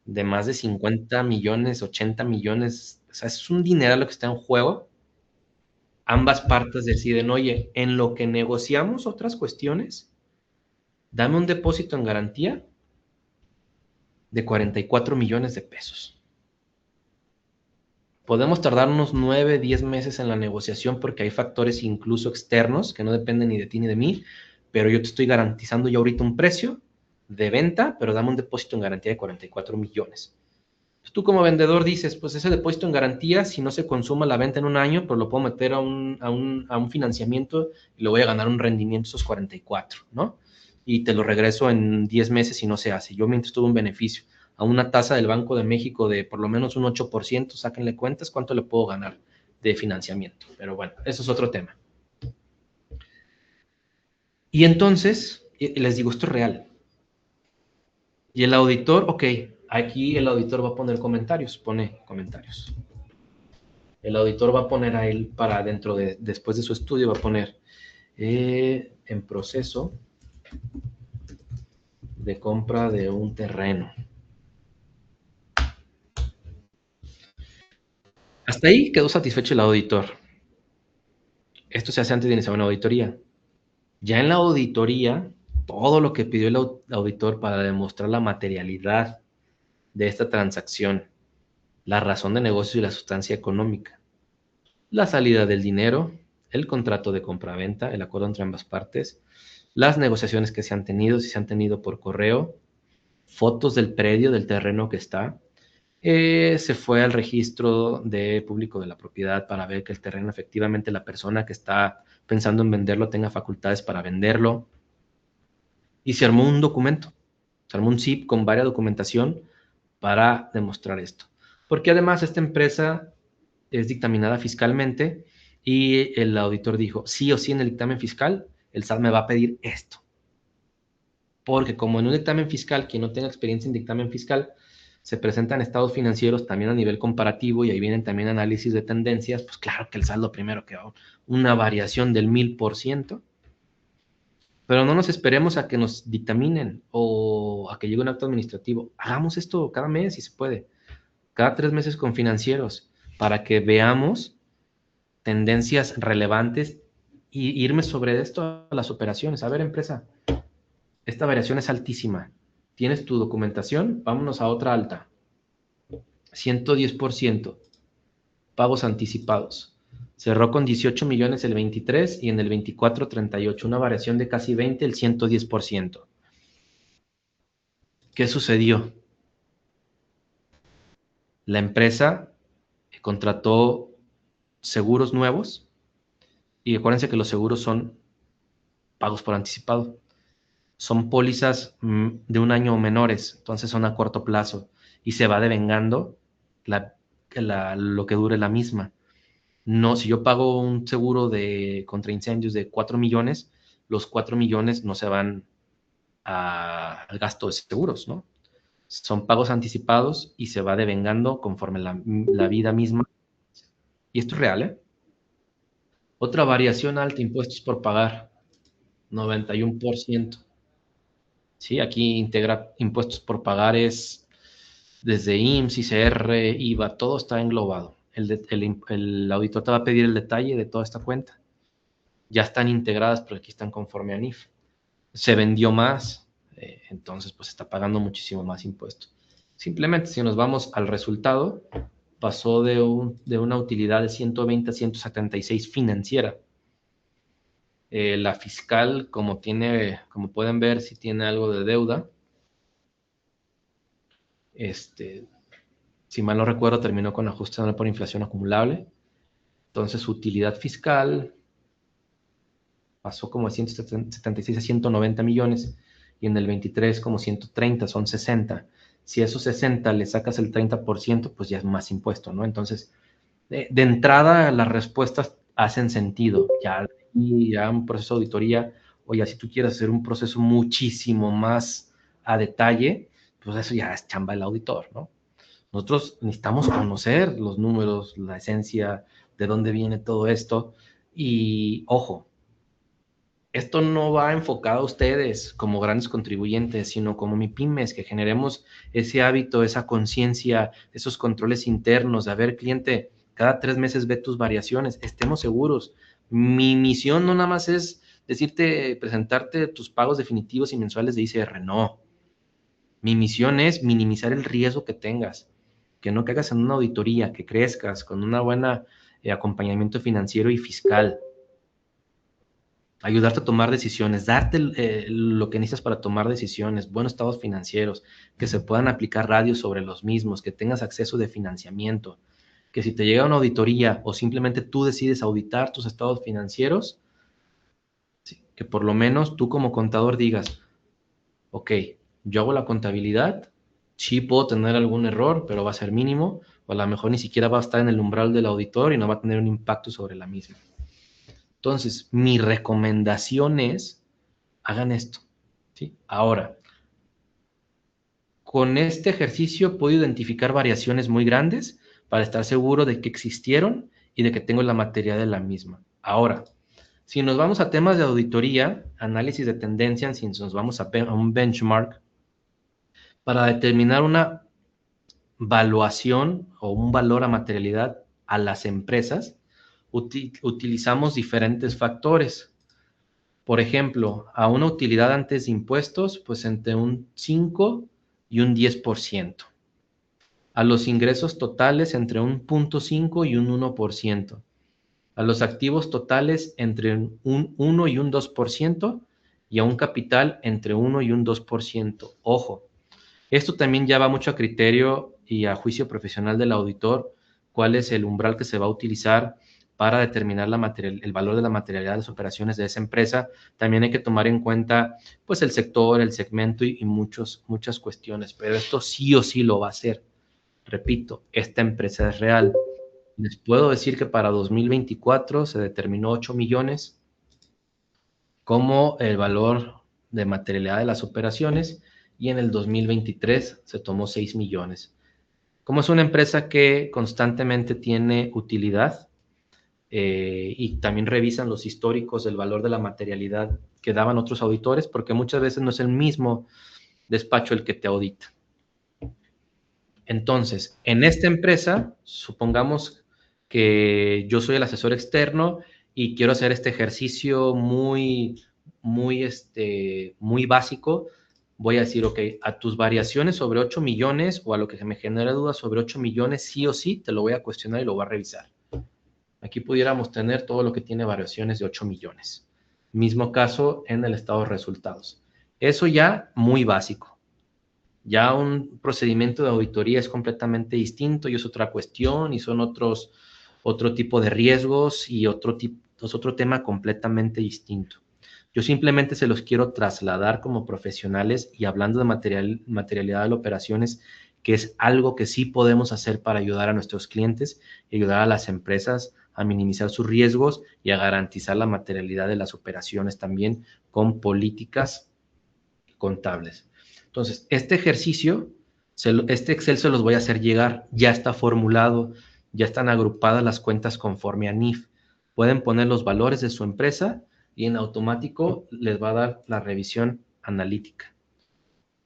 de más de 50 millones, 80 millones, o sea, es un dinero lo que está en juego. Ambas partes deciden, oye, en lo que negociamos otras cuestiones, dame un depósito en garantía de 44 millones de pesos. Podemos tardar unos 9, 10 meses en la negociación porque hay factores incluso externos que no dependen ni de ti ni de mí, pero yo te estoy garantizando ya ahorita un precio de venta, pero dame un depósito en garantía de 44 millones. Tú como vendedor dices, pues ese depósito en garantía, si no se consuma la venta en un año, pues lo puedo meter a un financiamiento y le voy a ganar un rendimiento esos 44, ¿no? Y te lo regreso en 10 meses si no se hace. Yo mientras tuve un beneficio a una tasa del Banco de México de por lo menos un 8%, sáquenle cuentas, ¿cuánto le puedo ganar? de financiamiento. Pero bueno, eso es otro tema. Y entonces, les digo, esto es real. Y el auditor, ok, aquí el auditor va a poner comentarios, pone comentarios. El auditor va a poner a él para dentro de, después de su estudio, va a poner en proceso de compra de un terreno. Hasta ahí quedó satisfecho el auditor. Esto se hace antes de iniciar una auditoría. Ya en la auditoría, todo lo que pidió el auditor para demostrar la materialidad de esta transacción, la razón de negocio y la sustancia económica, la salida del dinero, el contrato de compraventa, el acuerdo entre ambas partes, las negociaciones que se han tenido, si se han tenido por correo, fotos del predio, del terreno que está. Se fue al registro de público de la propiedad para ver que el terreno efectivamente la persona que está pensando en venderlo tenga facultades para venderlo. Y se armó un documento, se armó un zip con varias documentación para demostrar esto. Porque además esta empresa es dictaminada fiscalmente y el auditor dijo, sí o sí en el dictamen fiscal, el SAT me va a pedir esto. Porque como en un dictamen fiscal, quien no tenga experiencia en dictamen fiscal, se presentan estados financieros también a nivel comparativo y ahí vienen también análisis de tendencias, pues claro que el saldo primero que va una variación del 1000%, pero no nos esperemos a que nos dictaminen o a que llegue un acto administrativo. Hagamos esto cada mes si se puede, cada 3 meses con financieros, para que veamos tendencias relevantes y irme sobre esto a las operaciones. A ver, empresa, esta variación es altísima. ¿Tienes tu documentación? Vámonos a otra alta. 110%. Pagos anticipados. Cerró con 18 millones el 23 y en el 24 38. Una variación de casi 20, el 110%. ¿Qué sucedió? La empresa contrató seguros nuevos y acuérdense que los seguros son pagos por anticipado. Son pólizas de un año o menores, entonces son a corto plazo y se va devengando lo que dure la misma. No, si yo pago un seguro contra incendios de 4 millones, los 4 millones no se van al gasto de seguros, ¿no? Son pagos anticipados y se va devengando conforme la vida misma. Y esto es real, ¿eh? Otra variación alta, impuestos por pagar, 91%. Sí, aquí integra impuestos por pagar es desde IMSS, ICR, IVA, todo está englobado. El auditor te va a pedir el detalle de toda esta cuenta. Ya están integradas, pero aquí están conforme a NIF. Se vendió más, entonces pues está pagando muchísimo más impuestos. Simplemente si nos vamos al resultado, pasó de una utilidad de 120 a 176 financiera. La fiscal, como pueden ver, si tiene algo de deuda, si mal no recuerdo, terminó con ajuste anual por inflación acumulable. Entonces, su utilidad fiscal pasó como de 176 a 190 millones y en el 23 como 130, son 60. Si a esos 60 le sacas el 30%, pues ya es más impuesto, ¿no? Entonces, de entrada, las respuestas hacen sentido. Ya un proceso de auditoría, o ya si tú quieres hacer un proceso muchísimo más a detalle, pues eso ya es chamba del auditor, ¿no? Nosotros necesitamos conocer los números, la esencia, de dónde viene todo esto. Y ojo, esto no va enfocado a ustedes como grandes contribuyentes, sino como MIPYMES, que generemos ese hábito, esa conciencia, esos controles internos de, a ver, cliente, cada 3 meses ve tus variaciones, estemos seguros. Mi misión no nada más es decirte, presentarte tus pagos definitivos y mensuales de ICR, no. Mi misión es minimizar el riesgo que tengas, que no caigas en una auditoría, que crezcas con una buena acompañamiento financiero y fiscal, ayudarte a tomar decisiones, darte lo que necesitas para tomar decisiones, buenos estados financieros, que se puedan aplicar radios sobre los mismos, que tengas acceso de financiamiento, que si te llega una auditoría o simplemente tú decides auditar tus estados financieros, sí, que por lo menos tú como contador digas, ok, yo hago la contabilidad, sí puedo tener algún error, pero va a ser mínimo, o a lo mejor ni siquiera va a estar en el umbral del auditor y no va a tener un impacto sobre la misma. Entonces, mi recomendación es, hagan esto, ¿sí? Ahora, con este ejercicio puedo identificar variaciones muy grandes para estar seguro de que existieron y de que tengo la materia de la misma. Ahora, si nos vamos a temas de auditoría, análisis de tendencia, si nos vamos a un benchmark, para determinar una valuación o un valor a materialidad a las empresas, utilizamos diferentes factores. Por ejemplo, a una utilidad antes de impuestos, pues entre un 5 y un 10%. A los ingresos totales entre un 0.5 y un 1%. A los activos totales entre un 1 y un 2%, y a un capital entre 1 y un 2%. Ojo, esto también ya va mucho a criterio y a juicio profesional del auditor, cuál es el umbral que se va a utilizar para determinar el valor de la materialidad de las operaciones de esa empresa. También hay que tomar en cuenta pues el sector, el segmento y muchas cuestiones, pero esto sí o sí lo va a hacer. Repito, esta empresa es real. Les puedo decir que para 2024 se determinó 8 millones como el valor de materialidad de las operaciones, y en el 2023 se tomó 6 millones. Como es una empresa que constantemente tiene utilidad, y también revisan los históricos del valor de la materialidad que daban otros auditores, porque muchas veces no es el mismo despacho el que te audita. Entonces, en esta empresa, supongamos que yo soy el asesor externo y quiero hacer este ejercicio muy básico. Voy a decir, ok, a tus variaciones sobre 8 millones o a lo que me genera dudas sobre 8 millones, sí o sí, te lo voy a cuestionar y lo voy a revisar. Aquí pudiéramos tener todo lo que tiene variaciones de 8 millones. Mismo caso en el estado de resultados. Eso ya muy básico. Ya un procedimiento de auditoría es completamente distinto y es otra cuestión y son otro tipo de riesgos y es otro tema completamente distinto. Yo simplemente se los quiero trasladar como profesionales y hablando de materialidad de las operaciones, que es algo que sí podemos hacer para ayudar a nuestros clientes y ayudar a las empresas a minimizar sus riesgos y a garantizar la materialidad de las operaciones también con políticas contables. Entonces, este ejercicio, este Excel se los voy a hacer llegar, ya está formulado, ya están agrupadas las cuentas conforme a NIF. Pueden poner los valores de su empresa y en automático les va a dar la revisión analítica.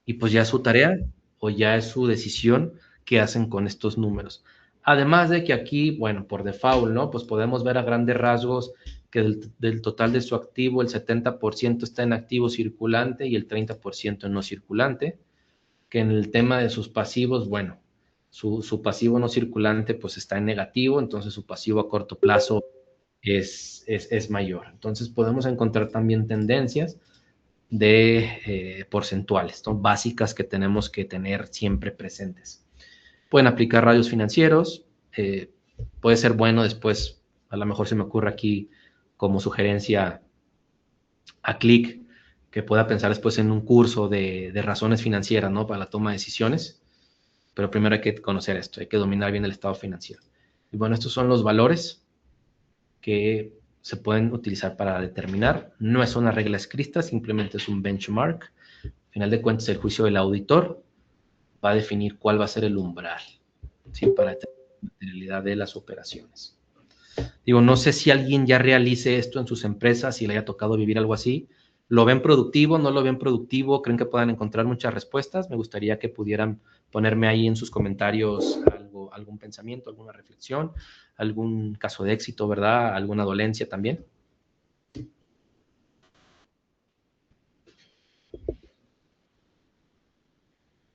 Y pues ya es su tarea o ya es su decisión qué hacen con estos números. Además de que aquí, bueno, por default, ¿no? Pues podemos ver a grandes rasgos que del total de su activo, el 70% está en activo circulante y el 30% en no circulante, que en el tema de sus pasivos, bueno, su pasivo no circulante pues está en negativo, entonces su pasivo a corto plazo es mayor. Entonces podemos encontrar también tendencias de porcentuales, ¿no? Básicas que tenemos que tener siempre presentes. Pueden aplicar radios financieros, puede ser bueno después, a lo mejor se me ocurre aquí como sugerencia a clic, que pueda pensar después en un curso de razones financieras, ¿no? Para la toma de decisiones, pero primero hay que conocer esto, hay que dominar bien el estado financiero. Y bueno, estos son los valores que se pueden utilizar para determinar. No es una regla escrita, simplemente es un benchmark. Al final de cuentas, el juicio del auditor va a definir cuál va a ser el umbral, ¿sí? Para determinar la materialidad de las operaciones. Digo, no sé si alguien ya realice esto en sus empresas, si le haya tocado vivir algo así. ¿Lo ven productivo? ¿No lo ven productivo? ¿Creen que puedan encontrar muchas respuestas? Me gustaría que pudieran ponerme ahí en sus comentarios algún pensamiento, alguna reflexión, algún caso de éxito, ¿verdad? Alguna dolencia también.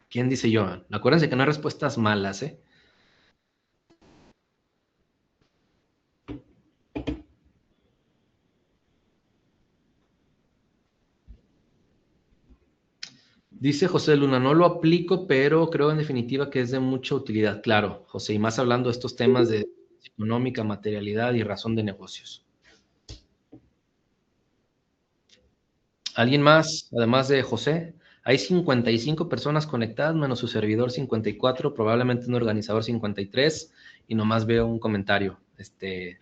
¿Quién dice yo? Acuérdense que no hay respuestas malas, ¿eh? Dice José Luna, no lo aplico, pero creo en definitiva que es de mucha utilidad. Claro, José, y más hablando de estos temas de económica, materialidad y razón de negocios. ¿Alguien más, además de José? Hay 55 personas conectadas, menos su servidor 54, probablemente un organizador 53, y nomás veo un comentario. Si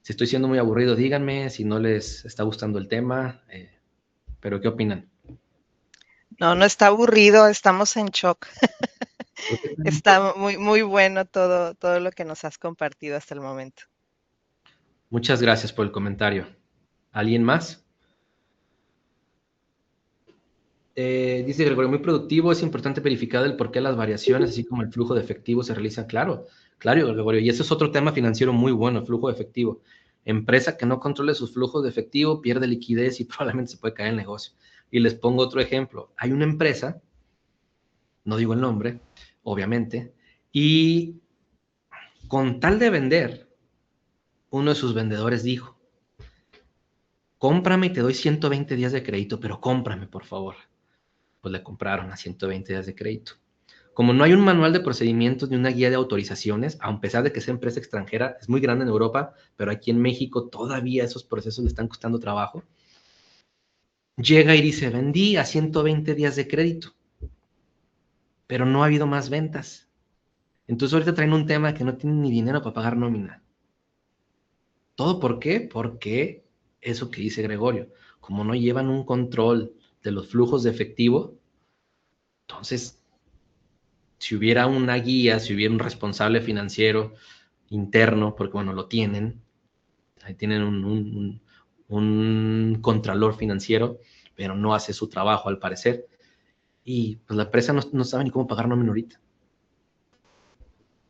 estoy siendo muy aburrido, díganme, si no les está gustando el tema, pero ¿qué opinan? No, no está aburrido, estamos en shock. ¿Por qué están en shock? Está muy, muy bueno todo lo que nos has compartido hasta el momento. Muchas gracias por el comentario. ¿Alguien más? Dice Gregorio, muy productivo, es importante verificar el por qué las variaciones, así como el flujo de efectivo se realizan. Claro, claro, Gregorio, y ese es otro tema financiero muy bueno, el flujo de efectivo. Empresa que no controle sus flujos de efectivo pierde liquidez y probablemente se puede caer el negocio. Y les pongo otro ejemplo. Hay una empresa, no digo el nombre, obviamente, y con tal de vender, uno de sus vendedores dijo, cómprame y te doy 120 días de crédito, pero cómprame, por favor. Pues le compraron a 120 días de crédito. Como no hay un manual de procedimientos ni una guía de autorizaciones, a pesar de que sea empresa extranjera, es muy grande en Europa, pero aquí en México todavía esos procesos le están costando trabajo, llega y dice, vendí a 120 días de crédito, pero no ha habido más ventas. Entonces ahorita traen un tema que no tienen ni dinero para pagar nómina. ¿Todo por qué? Porque eso que dice Gregorio, como no llevan un control de los flujos de efectivo, entonces si hubiera una guía, si hubiera un responsable financiero interno, porque bueno, lo tienen, ahí tienen un contralor financiero, pero no hace su trabajo al parecer, y pues la empresa no sabe ni cómo pagar nómina ahorita.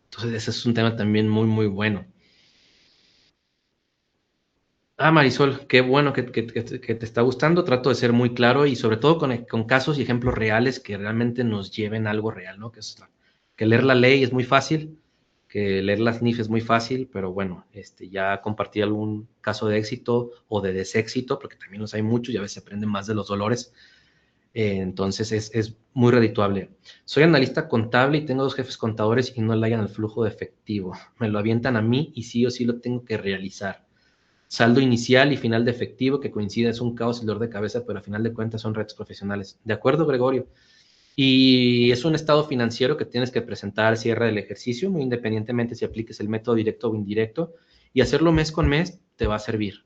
Entonces ese es un tema también muy, muy bueno. Ah, Marisol, qué bueno que te está gustando. Trato de ser muy claro y sobre todo con casos y ejemplos reales que realmente nos lleven a algo real, ¿no? Que leer la ley es muy fácil, que leer las NIF es muy fácil, pero bueno, ya compartí algún caso de éxito o de deséxito, porque también los hay muchos y a veces se aprenden más de los dolores. Entonces es muy redituable. Soy analista contable y tengo 2 jefes contadores y no le hayan el flujo de efectivo. Me lo avientan a mí y sí o sí lo tengo que realizar. Saldo inicial y final de efectivo que coincide es un caos y dolor de cabeza, pero a final de cuentas son retos profesionales. De acuerdo, Gregorio. Y es un estado financiero que tienes que presentar al cierre del ejercicio, muy independientemente si apliques el método directo o indirecto, y hacerlo mes con mes te va a servir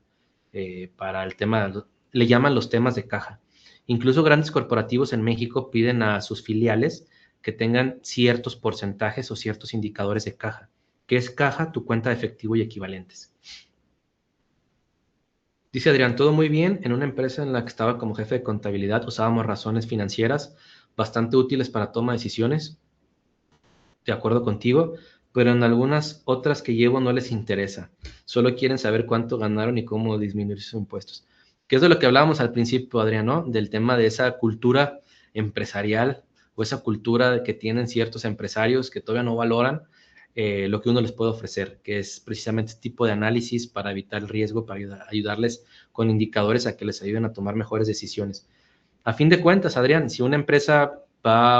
para el tema, le llaman los temas de caja. Incluso grandes corporativos en México piden a sus filiales que tengan ciertos porcentajes o ciertos indicadores de caja. ¿Qué es caja? Tu cuenta de efectivo y equivalentes. Dice Adrián, todo muy bien. En una empresa en la que estaba como jefe de contabilidad usábamos razones financieras bastante útiles para toma de decisiones, de acuerdo contigo, pero en algunas otras que llevo no les interesa. Solo quieren saber cuánto ganaron y cómo disminuir sus impuestos. Que es de lo que hablábamos al principio, Adrián, ¿no? Del tema de esa cultura empresarial o esa cultura que tienen ciertos empresarios que todavía no valoran lo que uno les puede ofrecer, que es precisamente este tipo de análisis para evitar el riesgo, para ayudarles con indicadores a que les ayuden a tomar mejores decisiones. A fin de cuentas, Adrián, si una empresa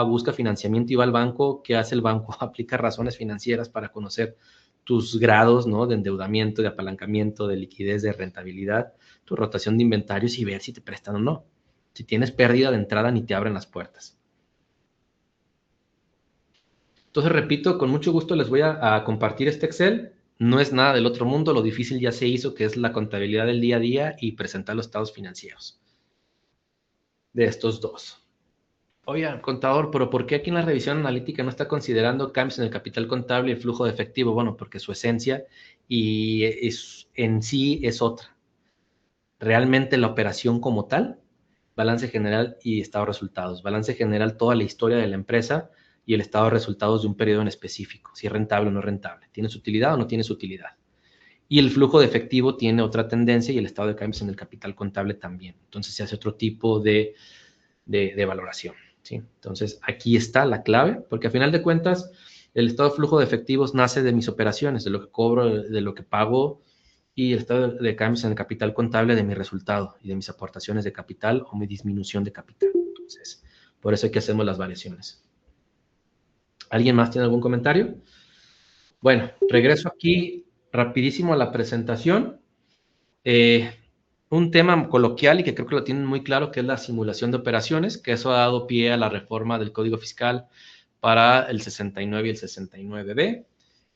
busca financiamiento y va al banco, ¿qué hace el banco? Aplica razones financieras para conocer tus grados, ¿no? De endeudamiento, de apalancamiento, de liquidez, de rentabilidad, tu rotación de inventarios y ver si te prestan o no. Si tienes pérdida de entrada, ni te abren las puertas. Entonces, repito, con mucho gusto les voy a compartir este Excel. No es nada del otro mundo, lo difícil ya se hizo, que es la contabilidad del día a día y presentar los estados financieros de estos dos. Oiga, contador, pero ¿por qué aquí en la revisión analítica no está considerando cambios en el capital contable y el flujo de efectivo? Bueno, porque su esencia en sí es otra. Realmente la operación como tal, balance general y estado de resultados. Balance general, toda la historia de la empresa y el estado de resultados de un periodo en específico, si es rentable o no es rentable, tiene su utilidad o no tiene su utilidad. Y el flujo de efectivo tiene otra tendencia y el estado de cambios en el capital contable también. Entonces se hace otro tipo de valoración. ¿Sí? Entonces, aquí está la clave, porque a final de cuentas, el estado de flujo de efectivos nace de mis operaciones, de lo que cobro, de lo que pago, y el estado de cambios en el capital contable de mi resultado y de mis aportaciones de capital o mi disminución de capital. Entonces, por eso es que hacemos las variaciones. ¿Alguien más tiene algún comentario? Bueno, regreso aquí rapidísimo a la presentación. un tema coloquial y que creo que lo tienen muy claro, que es la simulación de operaciones, que eso ha dado pie a la reforma del Código Fiscal para el 69 y el 69B,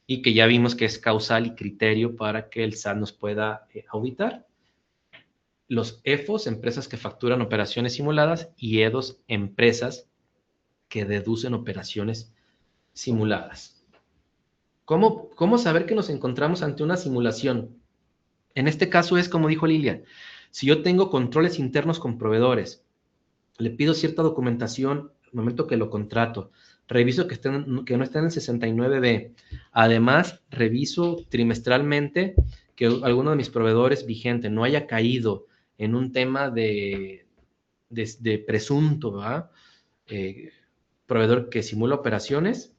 y que ya vimos que es causal y criterio para que el SAT nos pueda auditar. Los EFOS, empresas que facturan operaciones simuladas, y EDOS, empresas que deducen operaciones simuladas. ¿Cómo saber que nos encontramos ante una simulación? En este caso es como dijo Lilian, si yo tengo controles internos con proveedores, le pido cierta documentación al momento que lo contrato, reviso que no estén en el 69B, además reviso trimestralmente que alguno de mis proveedores vigente no haya caído en un tema de presunto, ¿verdad? Proveedor que simula operaciones.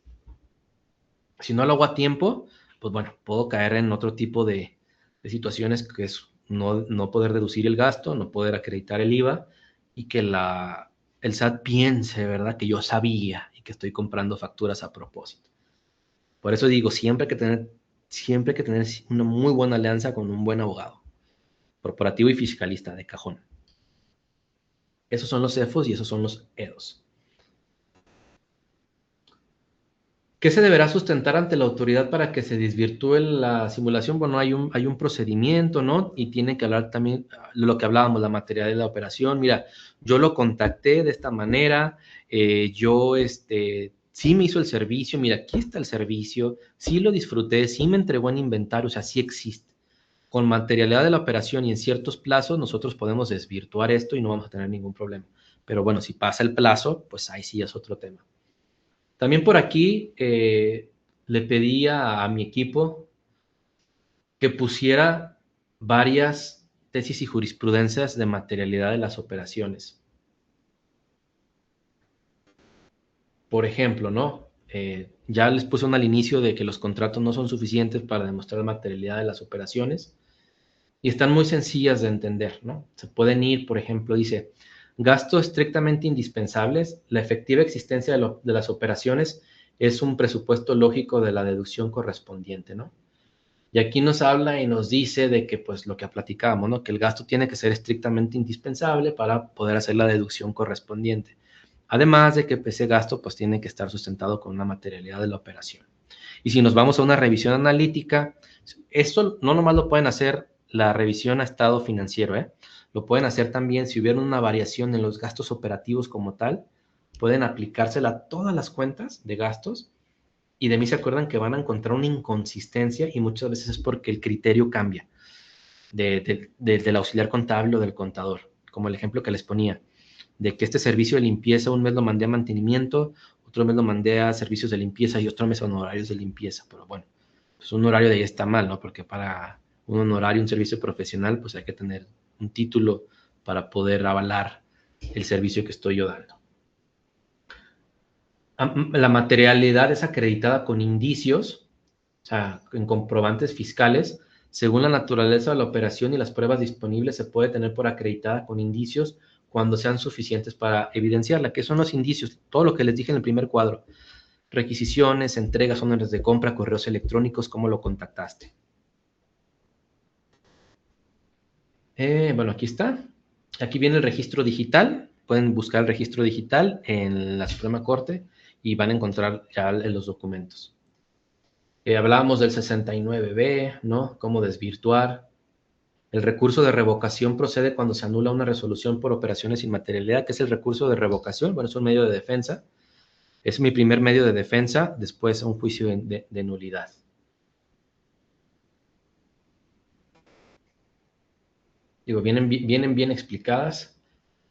Si no lo hago a tiempo, pues bueno, puedo caer en otro tipo de situaciones, que es no poder deducir el gasto, no poder acreditar el IVA, y que el SAT piense, ¿verdad?, que yo sabía y que estoy comprando facturas a propósito. Por eso digo, siempre hay que tener una muy buena alianza con un buen abogado, corporativo y fiscalista de cajón. Esos son los EFOS y esos son los EDOS. ¿Qué se deberá sustentar ante la autoridad para que se desvirtúe la simulación? Bueno, hay un procedimiento, ¿no? Y tiene que hablar también de lo que hablábamos, la materialidad de la operación. Mira, yo lo contacté de esta manera, sí me hizo el servicio, mira, aquí está el servicio, sí lo disfruté, sí me entregó en inventario, o sea, sí existe. Con materialidad de la operación y en ciertos plazos, nosotros podemos desvirtuar esto y no vamos a tener ningún problema. Pero bueno, si pasa el plazo, pues ahí sí es otro tema. También por aquí le pedí a mi equipo que pusiera varias tesis y jurisprudencias de materialidad de las operaciones. Por ejemplo, ¿no? Ya les puse al inicio de que los contratos no son suficientes para demostrar la materialidad de las operaciones y están muy sencillas de entender, ¿no? Se pueden ir, por ejemplo, dice, gastos estrictamente indispensables, la efectiva existencia de las operaciones es un presupuesto lógico de la deducción correspondiente, ¿no? Y aquí nos habla y nos dice de que, pues, lo que platicábamos, ¿no? Que el gasto tiene que ser estrictamente indispensable para poder hacer la deducción correspondiente. Además de que ese gasto, pues, tiene que estar sustentado con una materialidad de la operación. Y si nos vamos a una revisión analítica, esto no nomás lo pueden hacer la revisión a estado financiero, ¿eh? Lo pueden hacer también si hubiera una variación en los gastos operativos como tal, pueden aplicársela a todas las cuentas de gastos y de mí se acuerdan que van a encontrar una inconsistencia y muchas veces es porque el criterio cambia del auxiliar contable o del contador, como el ejemplo que les ponía, de que este servicio de limpieza un mes lo mandé a mantenimiento, otro mes lo mandé a servicios de limpieza y otro mes a honorarios de limpieza, pero bueno, pues un horario de ahí está mal, ¿no? Porque para un honorario, un servicio profesional, pues hay que tener un título para poder avalar el servicio que estoy yo dando. La materialidad es acreditada con indicios, o sea, en comprobantes fiscales. Según la naturaleza de la operación y las pruebas disponibles, se puede tener por acreditada con indicios cuando sean suficientes para evidenciarla. ¿Qué son los indicios? Todo lo que les dije en el primer cuadro. Requisiciones, entregas, órdenes de compra, correos electrónicos, cómo lo contactaste. Bueno, aquí está. Aquí viene el registro digital. Pueden buscar el registro digital en la Suprema Corte y van a encontrar ya los documentos. Hablábamos del 69B, ¿no? Cómo desvirtuar. El recurso de revocación procede cuando se anula una resolución por operaciones sin materialidad. ¿Qué es el recurso de revocación? Bueno, es un medio de defensa. Es mi primer medio de defensa, después un juicio de nulidad. Digo, vienen bien explicadas.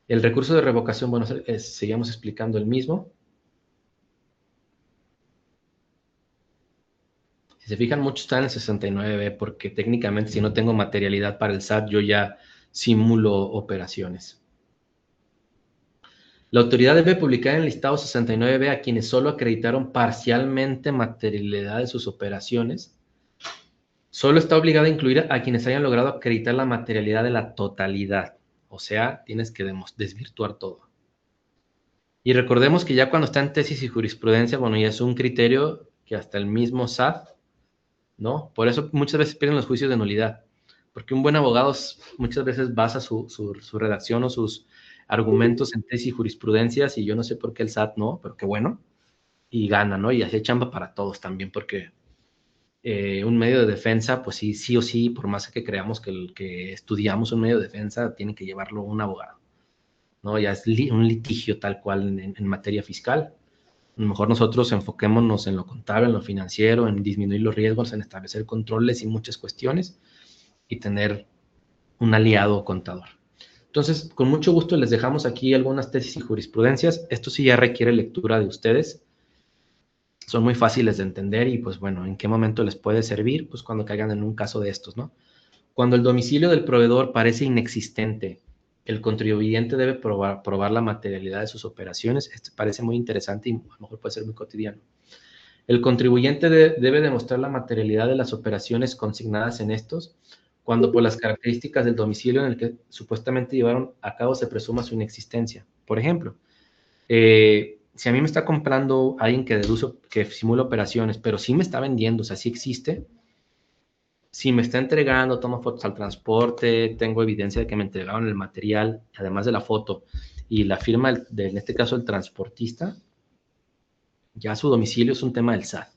El recurso de revocación, bueno, seguimos explicando el mismo. Si se fijan, mucho está en el 69B, porque técnicamente si no tengo materialidad para el SAT, yo ya simulo operaciones. La autoridad debe publicar en el listado 69B a quienes solo acreditaron parcialmente materialidad de sus operaciones. Solo está obligada a incluir a quienes hayan logrado acreditar la materialidad de la totalidad. O sea, tienes que desvirtuar todo. Y recordemos que ya cuando está en tesis y jurisprudencia, bueno, ya es un criterio que hasta el mismo SAT, ¿no? Por eso muchas veces pierden los juicios de nulidad, porque un buen abogado muchas veces basa su redacción o sus argumentos en tesis y jurisprudencias, y yo no sé por qué el SAT no, pero qué bueno, y gana, ¿no? Y hace chamba para todos también, porque un medio de defensa, pues sí, sí o sí, por más que creamos que el que estudiamos un medio de defensa, tiene que llevarlo un abogado, ¿no? Ya es un litigio tal cual en materia fiscal. A lo mejor nosotros enfoquémonos en lo contable, en lo financiero, en disminuir los riesgos, en establecer controles y muchas cuestiones, y tener un aliado contador. Entonces, con mucho gusto les dejamos aquí algunas tesis y jurisprudencias. Esto sí ya requiere lectura de ustedes. Son muy fáciles de entender y pues bueno, ¿en qué momento les puede servir? Pues cuando caigan en un caso de estos, ¿no? Cuando el domicilio del proveedor parece inexistente, el contribuyente debe probar la materialidad de sus operaciones. Esto parece muy interesante y a lo mejor puede ser muy cotidiano. El contribuyente debe demostrar la materialidad de las operaciones consignadas en estos, cuando por las características del domicilio en el que supuestamente llevaron a cabo se presuma su inexistencia. Por ejemplo, si a mí me está comprando alguien que deduce, que simula operaciones, pero sí me está vendiendo, o sea, sí existe, si me está entregando, tomo fotos al transporte, tengo evidencia de que me entregaron el material, además de la foto, y la firma, en este caso, el transportista, ya su domicilio es un tema del SAT.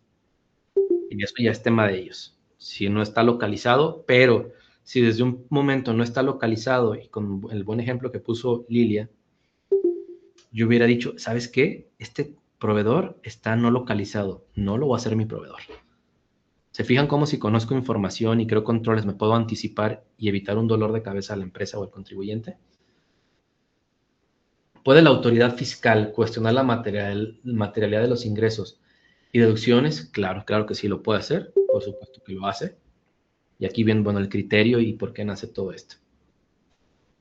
Y eso ya es tema de ellos. Si no está localizado, pero si desde un momento no está localizado, y con el buen ejemplo que puso Lilia, yo hubiera dicho, ¿sabes qué? Este proveedor está no localizado, no lo voy a hacer mi proveedor. ¿Se fijan cómo si conozco información y creo controles me puedo anticipar y evitar un dolor de cabeza a la empresa o al contribuyente? ¿Puede la autoridad fiscal cuestionar la materialidad de los ingresos y deducciones? Claro, claro que sí lo puede hacer, por supuesto que lo hace. Y aquí viene, bueno, el criterio y por qué nace todo esto.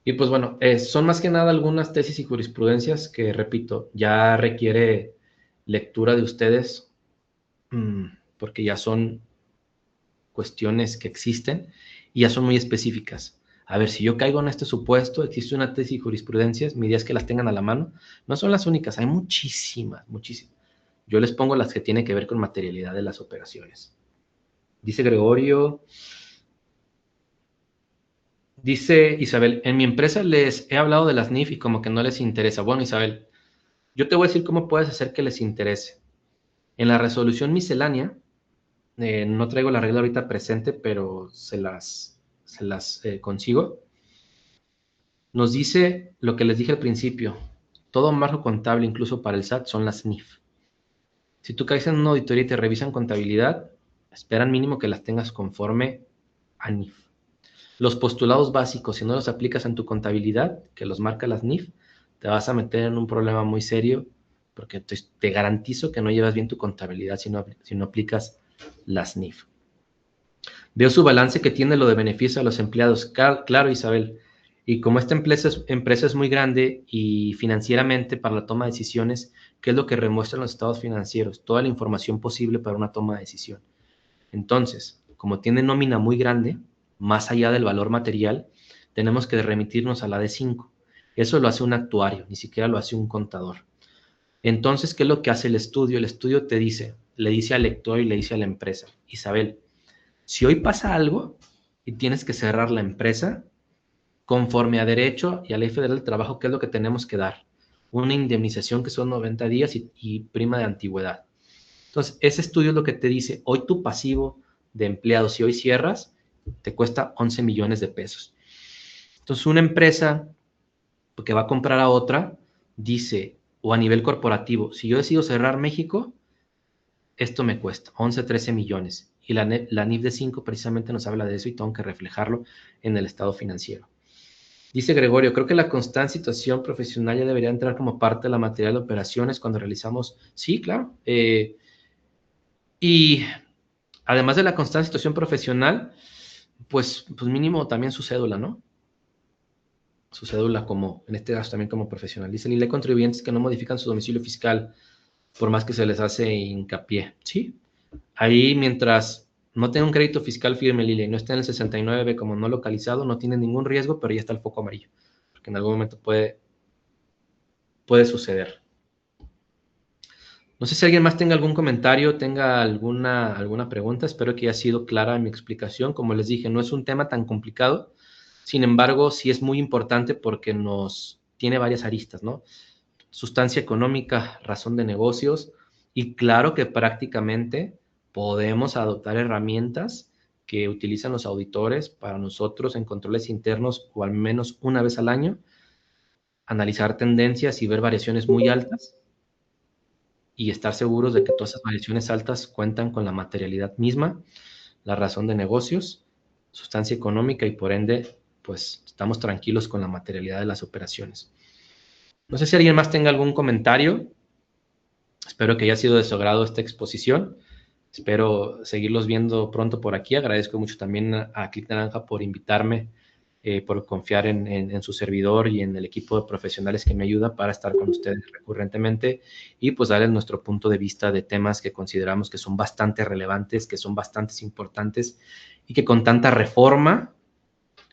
Y pues bueno, son más que nada algunas tesis y jurisprudencias que, repito, ya requiere lectura de ustedes, porque ya son cuestiones que existen y ya son muy específicas. A ver, si yo caigo en este supuesto, existe una tesis y jurisprudencias, mi idea es que las tengan a la mano. No son las únicas, hay muchísimas, muchísimas. Yo les pongo las que tienen que ver con materialidad de las operaciones. Dice Gregorio, dice Isabel, en mi empresa les he hablado de las NIF y como que no les interesa. Bueno, Isabel, yo te voy a decir cómo puedes hacer que les interese. En la resolución miscelánea, no traigo la regla ahorita presente, pero se las consigo. Nos dice lo que les dije al principio, todo marco contable, incluso para el SAT, son las NIF. Si tú caes en una auditoría y te revisan contabilidad, esperan mínimo que las tengas conforme a NIF. Los postulados básicos, si no los aplicas en tu contabilidad, que los marca las NIF, te vas a meter en un problema muy serio, porque te garantizo que no llevas bien tu contabilidad si no aplicas las NIF. Veo su balance que tiene lo de beneficio a los empleados. Claro, Isabel. Y como esta empresa es muy grande y financieramente para la toma de decisiones, ¿qué es lo que remuestran los estados financieros? Toda la información posible para una toma de decisión. Entonces, como tiene nómina muy grande, más allá del valor material, tenemos que remitirnos a la D5. Eso lo hace un actuario, ni siquiera lo hace un contador. Entonces, ¿qué es lo que hace el estudio? El estudio le dice al lector y le dice a la empresa, Isabel, si hoy pasa algo y tienes que cerrar la empresa, conforme a derecho y a ley federal del trabajo, ¿qué es lo que tenemos que dar? Una indemnización que son 90 días y prima de antigüedad. Entonces, ese estudio es lo que te dice, hoy tu pasivo de empleados, si hoy cierras, te cuesta 11 millones de pesos. Entonces, una empresa que va a comprar a otra, dice, o a nivel corporativo, si yo decido cerrar México, esto me cuesta 11, 13 millones. Y la NIF de 5 precisamente nos habla de eso y tengo que reflejarlo en el estado financiero. Dice Gregorio, creo que la constante situación profesional ya debería entrar como parte de la material de operaciones cuando realizamos. Sí, claro. Y además de la constante situación profesional, pues mínimo también su cédula, ¿no? Su cédula como, en este caso también como profesional. Dice Lile, contribuyentes que no modifican su domicilio fiscal por más que se les hace hincapié. Sí, ahí mientras no tenga un crédito fiscal firme, Lile, y no esté en el 69B como no localizado, no tiene ningún riesgo, pero ya está el foco amarillo, porque en algún momento puede suceder. No sé si alguien más tenga algún comentario, tenga alguna pregunta. Espero que haya sido clara mi explicación. Como les dije, no es un tema tan complicado. Sin embargo, sí es muy importante porque nos tiene varias aristas, ¿no? Sustancia económica, razón de negocios, y claro que prácticamente podemos adoptar herramientas que utilizan los auditores para nosotros en controles internos o al menos una vez al año, analizar tendencias y ver variaciones muy altas y estar seguros de que todas esas variaciones altas cuentan con la materialidad misma, la razón de negocios, sustancia económica y por ende, pues estamos tranquilos con la materialidad de las operaciones. No sé si alguien más tenga algún comentario. Espero que haya sido de su agrado esta exposición. Espero seguirlos viendo pronto por aquí. Agradezco mucho también a Click Naranja por invitarme, por confiar en su servidor y en el equipo de profesionales que me ayuda para estar con ustedes recurrentemente y pues darles nuestro punto de vista de temas que consideramos que son bastante relevantes, que son bastante importantes y que con tanta reforma,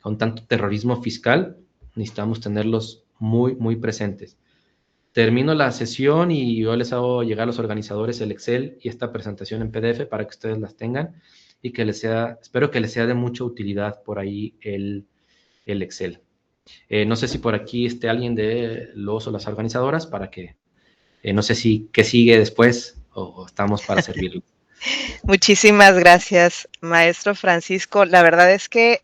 con tanto terrorismo fiscal, necesitamos tenerlos muy presentes. Termino la sesión y yo les hago llegar a los organizadores el Excel y esta presentación en PDF para que ustedes las tengan y que les sea, espero que les sea de mucha utilidad por ahí el Excel. No sé si por aquí esté alguien de los o las organizadoras para que, no sé si qué sigue después o estamos para servirlo. Muchísimas gracias, maestro Francisco. La verdad es que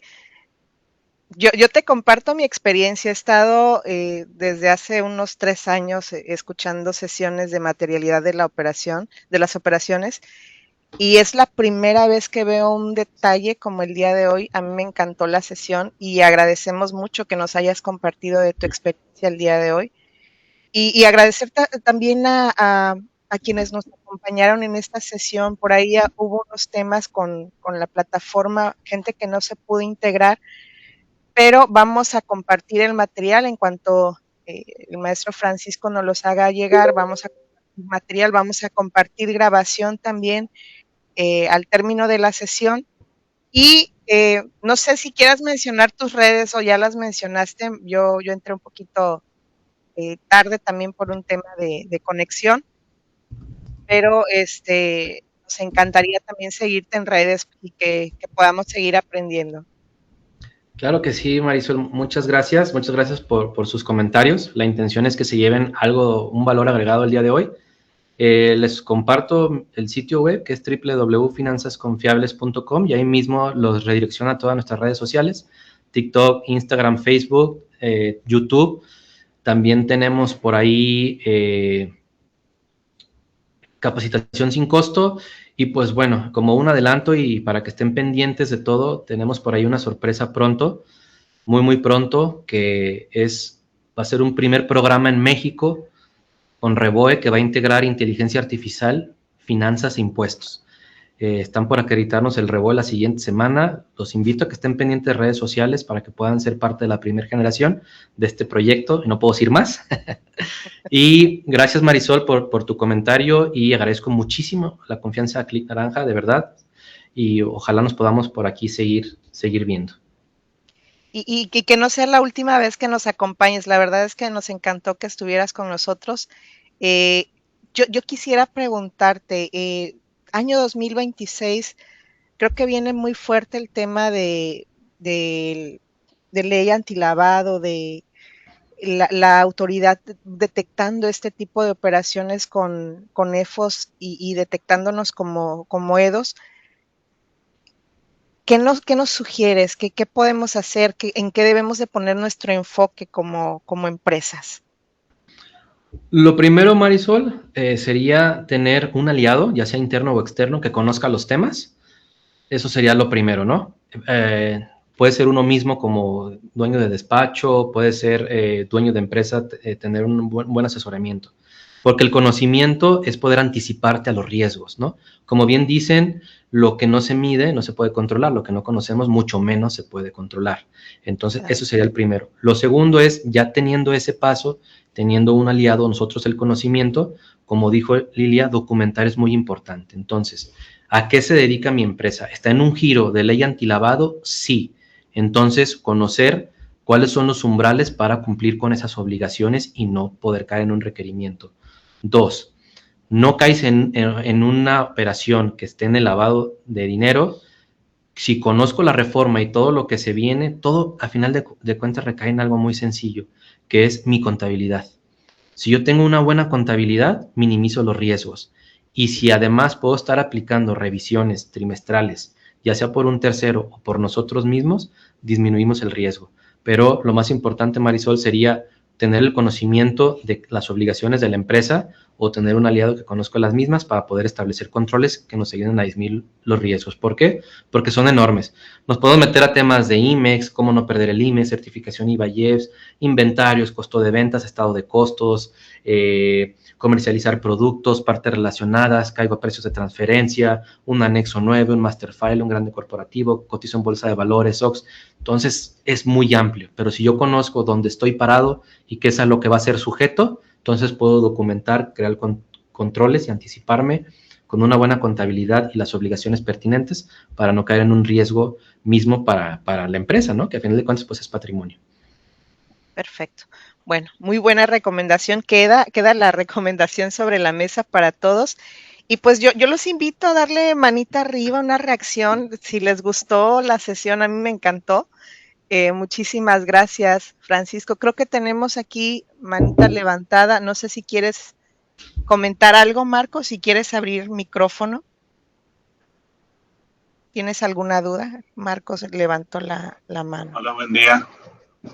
yo te comparto mi experiencia. He estado desde hace unos 3 años escuchando sesiones de materialidad de la operación, de las operaciones, y es la primera vez que veo un detalle como el día de hoy. A mí me encantó la sesión y agradecemos mucho que nos hayas compartido de tu experiencia el día de hoy. Y agradecer también a quienes nos acompañaron en esta sesión. Por ahí hubo unos temas con la plataforma, gente que no se pudo integrar, pero vamos a compartir el material en cuanto el maestro Francisco nos los haga llegar. Vamos a compartir material, vamos a compartir grabación también al término de la sesión. Y no sé si quieras mencionar tus redes o ya las mencionaste. Yo entré un poquito tarde también por un tema de conexión, pero nos encantaría también seguirte en redes y que podamos seguir aprendiendo. Claro que sí, Marisol, muchas gracias por sus comentarios. La intención es que se lleven un valor agregado el día de hoy. Les comparto el sitio web que es www.finanzasconfiables.com y ahí mismo los redirecciona a todas nuestras redes sociales, TikTok, Instagram, Facebook, YouTube. También tenemos por ahí capacitación sin costo y pues bueno, como un adelanto y para que estén pendientes de todo, tenemos por ahí una sorpresa pronto, muy pronto, va a ser un primer programa en México con Reboe que va a integrar inteligencia artificial, finanzas e impuestos. Están por acreditarnos el Reboe la siguiente semana. Los invito a que estén pendientes de redes sociales para que puedan ser parte de la primera generación de este proyecto. No puedo decir más. Y gracias, Marisol, por tu comentario y agradezco muchísimo la confianza a Click Naranja, de verdad. Y ojalá nos podamos por aquí seguir viendo. Y que no sea la última vez que nos acompañes. La verdad es que nos encantó que estuvieras con nosotros. Yo quisiera preguntarte, año 2026, creo que viene muy fuerte el tema de ley antilavado, de la autoridad detectando este tipo de operaciones con EFOS y detectándonos como EDOS. ¿Qué nos sugieres? ¿Qué podemos hacer? ¿En qué debemos de poner nuestro enfoque como empresas? Lo primero, Marisol, sería tener un aliado, ya sea interno o externo, que conozca los temas. Eso sería lo primero, ¿no? Puede ser uno mismo como dueño de despacho, puede ser dueño de empresa, tener un buen asesoramiento. Porque el conocimiento es poder anticiparte a los riesgos, ¿no? Como bien dicen, lo que no se mide no se puede controlar, lo que no conocemos mucho menos se puede controlar. Entonces, eso sería el primero. Lo segundo es, ya teniendo ese paso, teniendo un aliado, nosotros el conocimiento, como dijo Lilia, documentar es muy importante. Entonces, ¿a qué se dedica mi empresa? ¿Está en un giro de ley antilavado? Sí. Entonces, conocer cuáles son los umbrales para cumplir con esas obligaciones y no poder caer en un requerimiento. 2, no caes en una operación que esté en el lavado de dinero. Si conozco la reforma y todo lo que se viene, todo a final de cuentas recae en algo muy sencillo, que es mi contabilidad. Si yo tengo una buena contabilidad, minimizo los riesgos. Y si además puedo estar aplicando revisiones trimestrales, ya sea por un tercero o por nosotros mismos, disminuimos el riesgo. Pero lo más importante, Marisol, sería tener el conocimiento de las obligaciones de la empresa o tener un aliado que conozca las mismas para poder establecer controles que nos ayuden a disminuir los riesgos. ¿Por qué? Porque son enormes. Nos podemos meter a temas de IMEX, cómo no perder el IMEX, certificación IVA-IEPS, inventarios, costo de ventas, estado de costos, comercializar productos, partes relacionadas, caigo a precios de transferencia, un anexo 9, un master file, un grande corporativo, cotizo en bolsa de valores, OX. Entonces es muy amplio, pero si yo conozco dónde estoy parado y qué es a lo que va a ser sujeto, entonces puedo documentar, crear controles y anticiparme con una buena contabilidad y las obligaciones pertinentes para no caer en un riesgo mismo para la empresa, ¿no? Que a final de cuentas pues es patrimonio. Perfecto. Bueno, muy buena recomendación. Queda la recomendación sobre la mesa para todos. Y pues yo los invito a darle manita arriba, una reacción. Si les gustó la sesión, a mí me encantó. Muchísimas gracias, Francisco. Creo que tenemos aquí manita levantada. No sé si quieres comentar algo, Marco, si quieres abrir micrófono. ¿Tienes alguna duda? Marcos levantó la mano. Hola, buen día.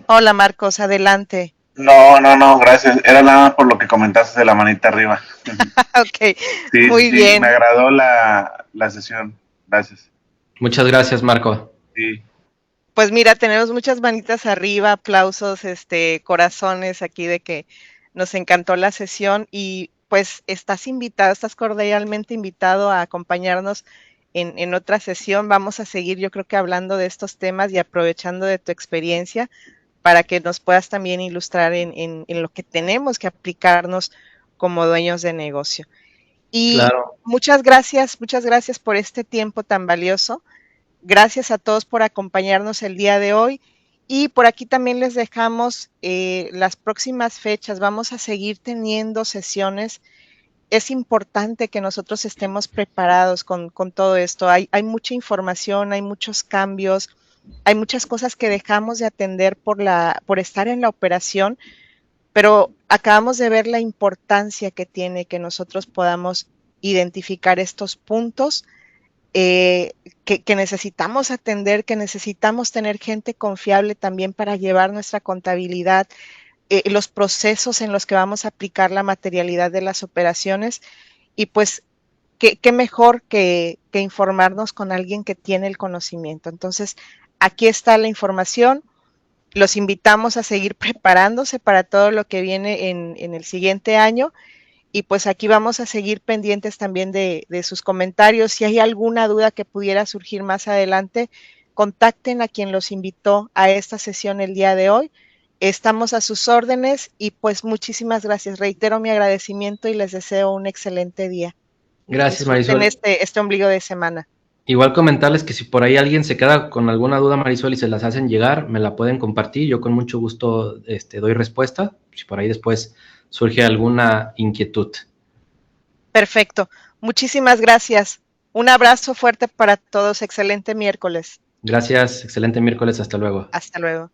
Hola, Marcos, adelante. No, gracias. Era nada más por lo que comentaste de la manita arriba. Ok, Sí, muy sí, bien. me agradó la sesión. Gracias. Muchas gracias, Marco. Sí. Pues mira, tenemos muchas manitas arriba, aplausos, corazones aquí de que nos encantó la sesión y pues estás invitado, estás cordialmente invitado a acompañarnos en otra sesión. Vamos a seguir, yo creo que hablando de estos temas y aprovechando de tu experiencia para que nos puedas también ilustrar en lo que tenemos que aplicarnos como dueños de negocio. Y Claro. muchas gracias por este tiempo tan valioso. Gracias a todos por acompañarnos el día de hoy. Y por aquí también les dejamos las próximas fechas. Vamos a seguir teniendo sesiones. Es importante que nosotros estemos preparados con todo esto. Hay mucha información, hay muchos cambios, hay muchas cosas que dejamos de atender por estar en la operación, pero acabamos de ver la importancia que tiene que nosotros podamos identificar estos puntos que necesitamos atender, que necesitamos tener gente confiable también para llevar nuestra contabilidad, los procesos en los que vamos a aplicar la materialidad de las operaciones y pues qué mejor que informarnos con alguien que tiene el conocimiento. Entonces, aquí está la información. Los invitamos a seguir preparándose para todo lo que viene en el siguiente año. Y pues aquí vamos a seguir pendientes también de sus comentarios. Si hay alguna duda que pudiera surgir más adelante, contacten a quien los invitó a esta sesión el día de hoy. Estamos a sus órdenes y pues muchísimas gracias. Reitero mi agradecimiento y les deseo un excelente día. Gracias, Disfruten Marisol. este ombligo de semana. Igual comentarles que si por ahí alguien se queda con alguna duda, Marisol, y se las hacen llegar, me la pueden compartir. Yo con mucho gusto doy respuesta. Si por ahí después surge alguna inquietud. Perfecto. Muchísimas gracias. Un abrazo fuerte para todos. Excelente miércoles. Gracias, excelente miércoles, hasta luego. Hasta luego.